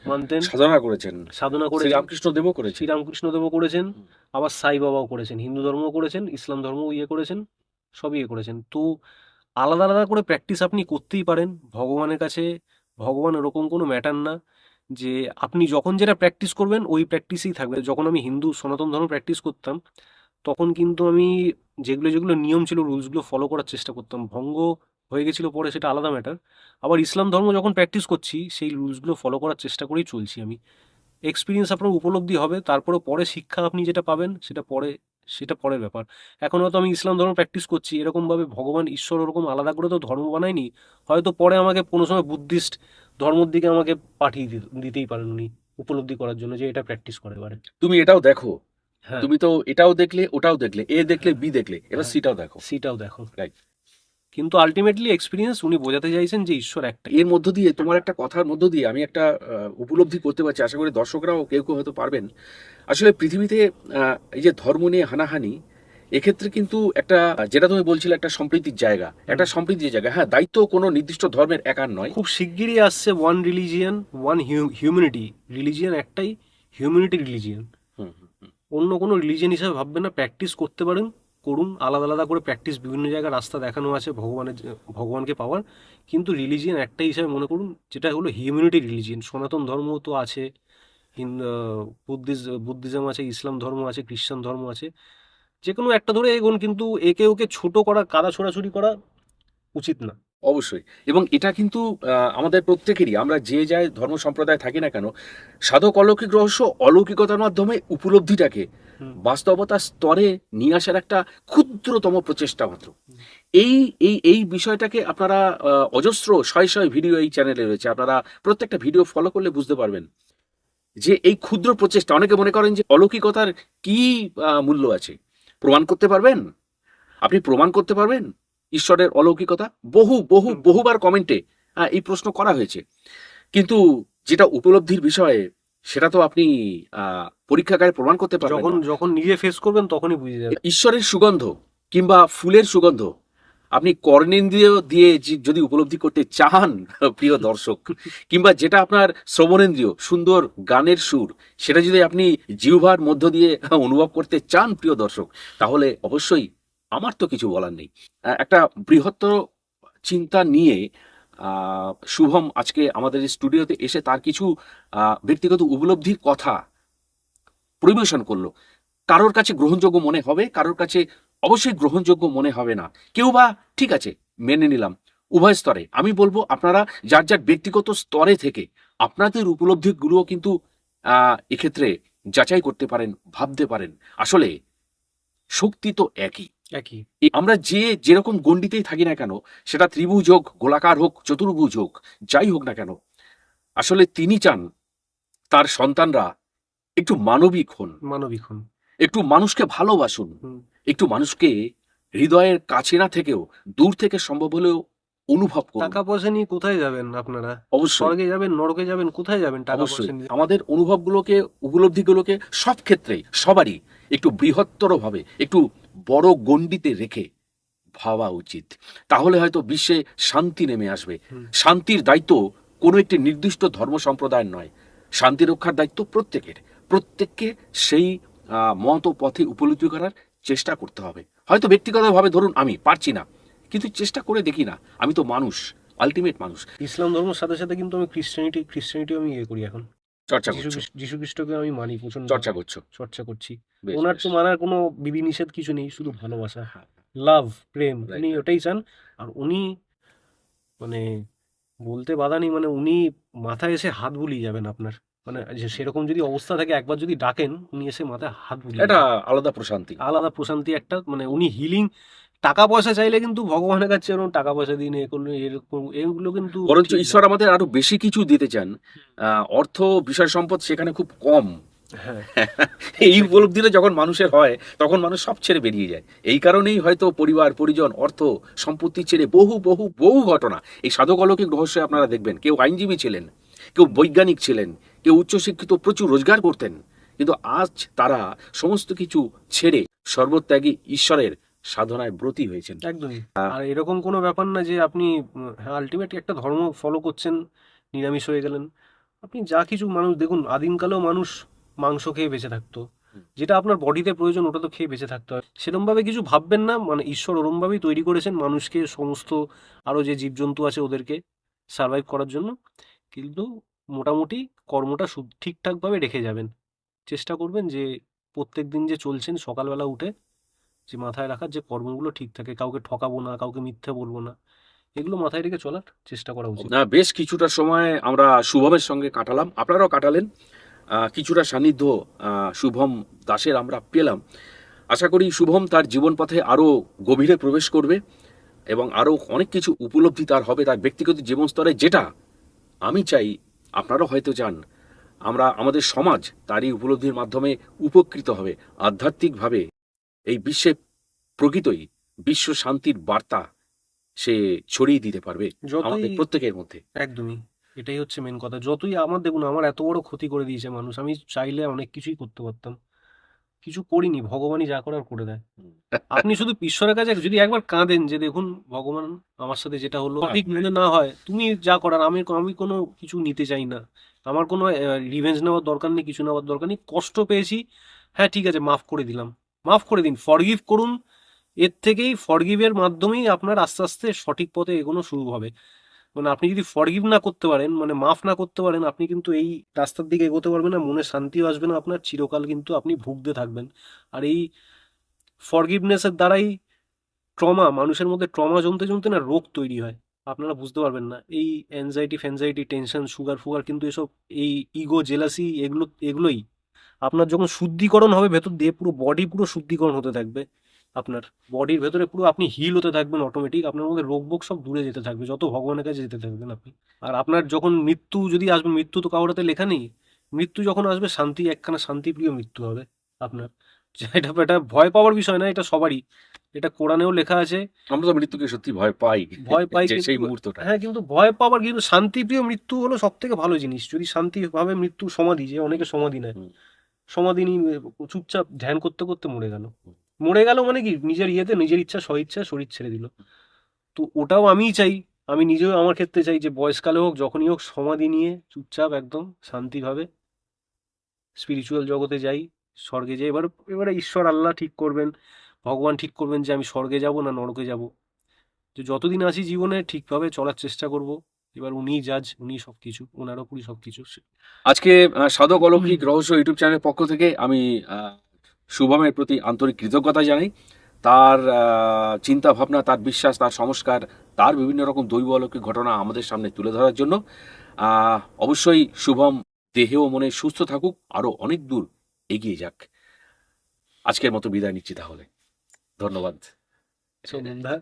মানতেন, সাধনা করেছেন, সাধনা করেছেন, শ্রীরামকৃষ্ণ দেবও করেছেন, শ্রীরামকৃষ্ণদেবও করেছেন, আবার সাই বাবাও করেছেন, হিন্দু ধর্মও করেছেন, ইসলাম ধর্মও ইয়ে করেছেন, সবই ইয়ে করেছেন। তো আলাদা আলাদা করে প্র্যাকটিস আপনি করতেই পারেন ভগবানের কাছে। ভগবান ওরকম কোনো ম্যাটার না যে আপনি যখন যেটা প্র্যাকটিস করবেন ওই প্র্যাকটিসেই থাকবে। যখন আমি হিন্দু সনাতন ধর্ম প্র্যাকটিস করতাম, তখন কিন্তু আমি যেগুলো যেগুলো নিয়ম ছিল, রুলসগুলো ফলো করার চেষ্টা করতাম। ভঙ্গ হয়ে গেছিল পরে, সেটা আলাদা ম্যাটার। আবার ইসলাম ধর্ম যখন প্র্যাকটিস করছি, সেই রুলসগুলো ফলো করার চেষ্টা করেই চলছি আমি। এক্সপিরিয়েন্স আপনার উপলব্ধি হবে, তারপরে পরে শিক্ষা আপনি যেটা পাবেন সেটা পরের ব্যাপার। এখন হয়তো আমি ইসলাম ধর্ম প্র্যাকটিস করছি, এরকমভাবে ভগবান ঈশ্বর ওরকম আলাদা করে তো ধর্ম বানায়নি। হয়তো পরে আমাকে কোনো সময় বুদ্ধিস্ট ধর্মের দিকে আমাকে পাঠিয়ে দিতেই পারেন উনি, উপলব্ধি করার জন্য যে এটা প্র্যাকটিস করে এবারে। তুমি এটাও দেখো, হ্যাঁ, তুমি তো এটাও দেখলে, ওটাও দেখলে, এ দেখলে, বি দেখলে, এবার হ্যাঁ, সিটাও দেখো। সেটাও দেখো। Right. কিন্তু আলটিমেটলি এক্সপিরিয়েন্স উনি বোঝাতে চাইছেন যে ঈশ্বর একটাই। এর মধ্য দিয়ে, তোমার একটা কথার মধ্য দিয়ে আমি একটা উপলব্ধি করতে পারছি, আশা করি দর্শকরাও কেউ কেউ হয়তো পারবেন। আসলে পৃথিবীতে এই যে ধর্ম নিয়ে হানাহানি, এক্ষেত্রে কিন্তু একটা যেটা তুমি বলছিলে, একটা সম্প্রীতির জায়গা, একটা সম্প্রীতির জায়গা। হ্যাঁ, দায়িত্ব কোনো নির্দিষ্ট ধর্মের একার নয়। খুব শিগগিরই আসছে one religion one humanity. Religion একটাই, হিউম্যানিটি রিলিজিয়ান। হুম, হুম, হুম। অন্য কোনো রিলিজিয়ান হিসাবে ভাববেন না। প্র্যাকটিস করতে পারেন, করুন, আলাদা আলাদা করে প্র্যাকটিস, বিভিন্ন জায়গায় রাস্তা দেখানো আছে ভগবানকে পাওয়ার। কিন্তু রিলিজিয়ান একটাই হিসাবে মনে করুন, যেটা হলো হিউম্যানিটি রিলিজিয়ান। সনাতন ধর্ম তো আছে, বুদ্ধিজম আছে, ইসলাম ধর্ম আছে, খ্রিস্টান ধর্ম আছে। যে কোনো একটা ধরে এগোন, কিন্তু একে ওকে ছোট করা, কাদা ছোড়াছুড়ি করা উচিত না। অবশ্যই। এবং এটা কিন্তু আমাদের প্রত্যেকেরই, আমরা যে ধর্ম সম্প্রদায় থাকি না কেন, সাধক অলৌকিক রহস্য অলৌকিকতার মাধ্যমে উপলব্ধিটাকে হুম। বাস্তবতার স্তরে নিয়ে আসার একটা ক্ষুদ্রতম প্রচেষ্টা মাত্র। এই এই বিষয়টাকে আপনারা অজস্র শয়ে শয়ে ভিডিও এই চ্যানেলে রয়েছে, আপনারা প্রত্যেকটা ভিডিও ফলো করলে বুঝতে পারবেন যে এই ক্ষুদ্র প্রচেষ্টা, অনেকে মনে করেন যে অলৌকিকতার কি মূল্য আছে, প্রমাণ করতে পারবেন? আপনি প্রমাণ করতে পারবেন ঈশ্বরের অলৌকিকতা? বহুবার কমেন্টে এই প্রশ্ন করা হয়েছে, কিন্তু যেটা উপলব্ধির বিষয়ে সেটা তো আপনি পরীক্ষাগারে প্রমাণ করতে পারবেন যখন না। যখন নিজে ফেস করবেন তখনই বুঝে যাবেন। ঈশ্বরের সুগন্ধ কিংবা ফুলের সুগন্ধ আপনি কর্ণেন্দ্রিয় দিয়ে যদি উপলব্ধি করতে চান প্রিয় দর্শক, কিংবা যেটা আপনার শ্রবণেন্দ্রিয় সুন্দর গানের সুর, সেটা যদি আপনি জিহ্বার মধ্য দিয়ে অনুভব করতে চান প্রিয় দর্শক, তাহলে অবশ্যই আমার তো কিছু বলার নেই। একটা বৃহত্তর চিন্তা নিয়ে শুভম আজকে আমাদের এই স্টুডিওতে এসে তার কিছু ব্যক্তিগত উপলব্ধির কথা পরিবেশন করলো। কারোর কাছে গ্রহণযোগ্য মনে হবে, কারোর কাছে অবশ্যই গ্রহণযোগ্য মনে হবে না, কেউ বা ঠিক আছে মেনে নিলাম। উভয় স্তরে আমি বলবো আপনারা যার যার ব্যক্তিগত স্তরে থেকে আপনাদের উপলব্ধিগুলোও কিন্তু এক্ষেত্রে যাচাই করতে পারেন, ভাবতে পারেন। আসলে শক্তি তো একই। একই। আমরা যেরকম গণ্ডিতেই থাকি না কেন, সেটা ত্রিভুজ হোক, গোলাকার হোক, চতুর্ভুজ হোক, যাই হোক না কেন, আসলে তিনি চান তার সন্তানরা একটু মানবিক হন, মানবিক হন। একটু মানুষকে ভালোবাসুন, হুম। একটু মানুষকে হৃদয়ের কাছে না থেকেও দূর থেকে সম্ভব হলেও অনুভব করুন। টাকা পয়সা নিয়ে কোথায় যাবেন আপনারা? অবশ্যই, স্বর্গে যাবেন, নরকে যাবেন, কোথায় যাবেন টাকা অবশ্যই পয়সা নিয়ে? আমাদের অনুভবগুলোকে, উপলব্ধিগুলোকে সব ক্ষেত্রেই সবারই একটু বৃহত্তরভাবে, একটু বড় গণ্ডিতে রেখে ভাবা উচিত। তাহলে হয়তো বিশ্বে শান্তি নেমে আসবে। হুম। শান্তির দায়িত্ব কোনো একটি নির্দিষ্ট ধর্ম সম্প্রদায়ের নয়, শান্তি রক্ষার দায়িত্ব প্রত্যেকের। প্রত্যেককে সেই মত ও পথে উপলব্ধি করার চেষ্টা করতে হবে। হয়তো ব্যক্তিগতভাবে ধরুন আমি পারছি না, কিন্তু চেষ্টা করে দেখি না, আমি তো মানুষ, আলটিমেট মানুষ। ইসলাম ধর্মের সাথে সাথে কিন্তু আমি খ্রিস্টানিটিও আমি ইয়ে করি এখন। চর্চা করছো, যিশু খ্রিস্টকে আমি মানি প্রচন্ড। চর্চা করছো, চর্চা করছি। বেশ ওনার বেশ। তো মানার কোনো বিধিনিষেধ কিছু নেই, শুধু ভালোবাসা, হ্যাঁ, লাভ, প্রেম, রাইট উনি রাইট। ওটাই চান। আর উনি মানে বলতে বাধা নেই, মানে উনি মাথায় এসে হাত বুলিয়ে যাবেন আপনার। মানে যে সেরকম যদি অবস্থা থাকে, একবার যদি ডাকেন উনি এসে মাথায় হাত বুলিয়ে এটা যাবেন। আলাদা প্রশান্তি। আলাদা প্রশান্তি একটা, মানে উনি হিলিং। টাকা পয়সা চাইলে কিন্তু ভগবানের কাছে এরকম টাকা পয়সা দিন, এ করুন, এরকম এগুলো কিন্তু বরঞ্চ ঠিক না। ঈশ্বর আমাদের আরো বেশি কিছু দিতে চান। অর্থ, বিষয় সম্পদ সেখানে খুব কম। হ্যাঁ, এই exactly. উপলব্ধিটা যখন মানুষের হয়, তখন মানুষ সব ছেড়ে বেরিয়ে যায়। এই কারণেই হয়তো পরিবার, পরিজন, অর্থ, সম্পত্তি ছেড়ে বহু ঘটনা এই সাধক অলৌকিক রহস্যে আপনারা দেখবেন। কেউ আইনজীবী ছিলেন, কেউ বৈজ্ঞানিক ছিলেন, কেউ উচ্চশিক্ষিত, প্রচুর রোজগার করতেন, কিন্তু আজ তারা সমস্ত কিছু ছেড়ে সর্বত্যাগী ঈশ্বরের সাধনায় ব্রতী হয়েছেন। একদমই। আর এরকম কোনো ব্যাপার না যে আপনি হ্যাঁ আলটিমেটলি একটা ধর্ম ফলো করছেন, নিরামিষ হয়ে গেলেন। আপনি যা কিছু মানুষ দেখুন, আদিমকালেও মানুষ মাংস খেয়ে বেঁচে থাকতো। যেটা আপনার বডিতে প্রয়োজন ওটা তো খেয়ে বেঁচে থাকতে হয়। সেরমভাবে কিছু ভাববেন না, মানে ঈশ্বর ওরমভাবেই তৈরি করেছেন মানুষকে, সমস্ত আরও যে জীবজন্তু আছে ওদেরকে সার্ভাইভ করার জন্য। কিন্তু মোটামুটি কর্মটা ঠিকঠাকভাবে রেখে যাবেন। চেষ্টা করবেন যে প্রত্যেক দিন যে চলছেন সকালবেলা উঠে যে মাথায় রাখার যে কর্মগুলো ঠিক থাকে, কাউকে ঠকাবো না, কাউকে মিথ্যে বলবো না, এগুলো মাথায় রেখে চলার চেষ্টা করা উচিত। বেশ কিছুটা সময় আমরা শুভমের সঙ্গে কাটালাম, আপনারাও কাটালেন। কিছুটা সান্নিধ্য শুভম দাসের আমরা পেলাম। আশা করি শুভম তার জীবন পথে আরও গভীরে প্রবেশ করবে এবং আরও অনেক কিছু উপলব্ধি তার হবে তার ব্যক্তিগত জীবন স্তরে, যেটা আমি চাই আপনারাও হয়তো চান। আমরা, আমাদের সমাজ তারই উপলব্ধির মাধ্যমে উপকৃত হবে আধ্যাত্মিকভাবে। এই বিশ্বে প্রকৃতই বিশ্ব শান্তির বার্তা সে ছড়িয়ে দিতে পারবে যতই আমাদের প্রত্যেকের মধ্যে। একদমই, এটাই হচ্ছে মেন কথা। যতই আমার দেখুন, আমার এত বড় ক্ষতি করে দিয়েছে মানুষ, আমি চাইলে অনেক কিছুই করতে পারতাম, কিছু করিনি। ভগবানই যা করার করে দেয়। আপনি শুধু ঈশ্বরের কাছে যদি একবার কাঁদেন যে দেখুন ভগবান, আমার সাথে যেটা হলো ঠিক মনে না হয়, তুমি যা করার, আমি আমি কোনো কিছু নিতে চাই না, আমার কোনো রিভেঞ্জ নেওয়ার দরকার নেই, কিছু নেওয়ার দরকার নেই, কষ্ট পেয়েছি, হ্যাঁ ঠিক আছে মাফ করে দিলাম, মাফ করে দিন, ফরগিভ করুন। এর থেকেই ফরগিভের মাধ্যমেই আপনার আস্তে আস্তে সঠিক পথে এগোনো শুরু হবে। মানে আপনি যদি ফরগিভ না করতে পারেন, মানে মাফ না করতে পারেন, আপনি কিন্তু এই রাস্তার দিকে এগোতে পারবেন না, মনে শান্তিও আসবে না আপনার, চিরকাল কিন্তু আপনি ভুগতে থাকবেন। আর এই ফরগিভনেসের দ্বারাই মানুষের মধ্যে ট্রমা জমতে জমতে না রোগ তৈরি হয়, আপনারা বুঝতে পারবেন না। এই অ্যাংজাইটি ফ্যাংজাইটি, টেনশন, সুগার ফুগার, কিন্তু এসব এই ইগো, জেলাসি, এগুলোই আপনার যখন শুদ্ধিকরণ হবে ভেতর দিয়ে, পুরো বডি পুরো শুদ্ধিকরণ হতে থাকবে, আপনার বডির ভেতরে পুরো আপনি হিল হতে থাকবেন অটোমেটিক, আপনার মধ্যে রোগ বোগ সব দূরে যেতে থাকবে যত ভগবানের কাছে যেতে থাকবেন আপনি। আর আপনার যখন মৃত্যু যদি আসবে, মৃত্যু তো কারোর হাতে লেখা নেই, মৃত্যু যখন আসবে শান্তি, একখানা শান্তিপ্রিয় মৃত্যু হবে আপনার। এটা এটা ভয় পাওয়ার বিষয় না, এটা সবারই, এটা কোরআনেও লেখা আছে। আমরা তো মৃত্যুকে সত্যি ভয় পাই, ভয় পাই যে সেই কিন্তু, মুহূর্তটা। হ্যাঁ কিন্তু ভয় পাওয়ার, কিন্তু শান্তিপ্রিয় মৃত্যু হলো সব থেকে ভালো জিনিস। যদি শান্তিভাবে মৃত্যু, সমাধি, যে অনেকে সমাধি নেয়, হুম। সমাধি নিয়ে চুপচাপ ধ্যান করতে করতে মরে গেল। মরে গেল মানে কি, নিজের ইয়েতে নিজের ইচ্ছা স্বইচ্ছা শরীর ছেড়ে দিল। তো ওটাও আমিই চাই, আমি নিজেও আমার ক্ষেত্রে চাই যে বয়সকালে হোক যখনই হোক সমাধি নিয়ে চুপচাপ একদম শান্তিভাবে স্পিরিচুয়াল জগতে যাই, স্বর্গে যাই। এবারে ঈশ্বর আল্লাহ ঠিক করবেন, ভগবান ঠিক করবেন যে আমি স্বর্গে যাব না নরকে যাব। যে যতদিন আছি জীবনে ঠিকভাবে চলার চেষ্টা করব। এবার উনিই জাজ, উনি সবকিছু, ওনার ওপরই সবকিছু। আজকে সাধক অলৌকিক রহস্য ইউটিউব চ্যানেলের পক্ষ থেকে আমি শুভমের প্রতি আন্তরিক কৃতজ্ঞতা জানাই। তার চিন্তা ভাবনা, তার বিশ্বাস, তার সংস্কার, তার বিভিন্ন রকম দৈব অলৌকিক ঘটনা আমাদের সামনে তুলে ধরার জন্য। অবশ্যই শুভম দেহে ও মনে সুস্থ থাকুক, আরো অনেক দূর এগিয়ে যাক। আজকের মতো বিদায় নিচ্ছি তাহলে। ধন্যবাদ। সন্ধ্যা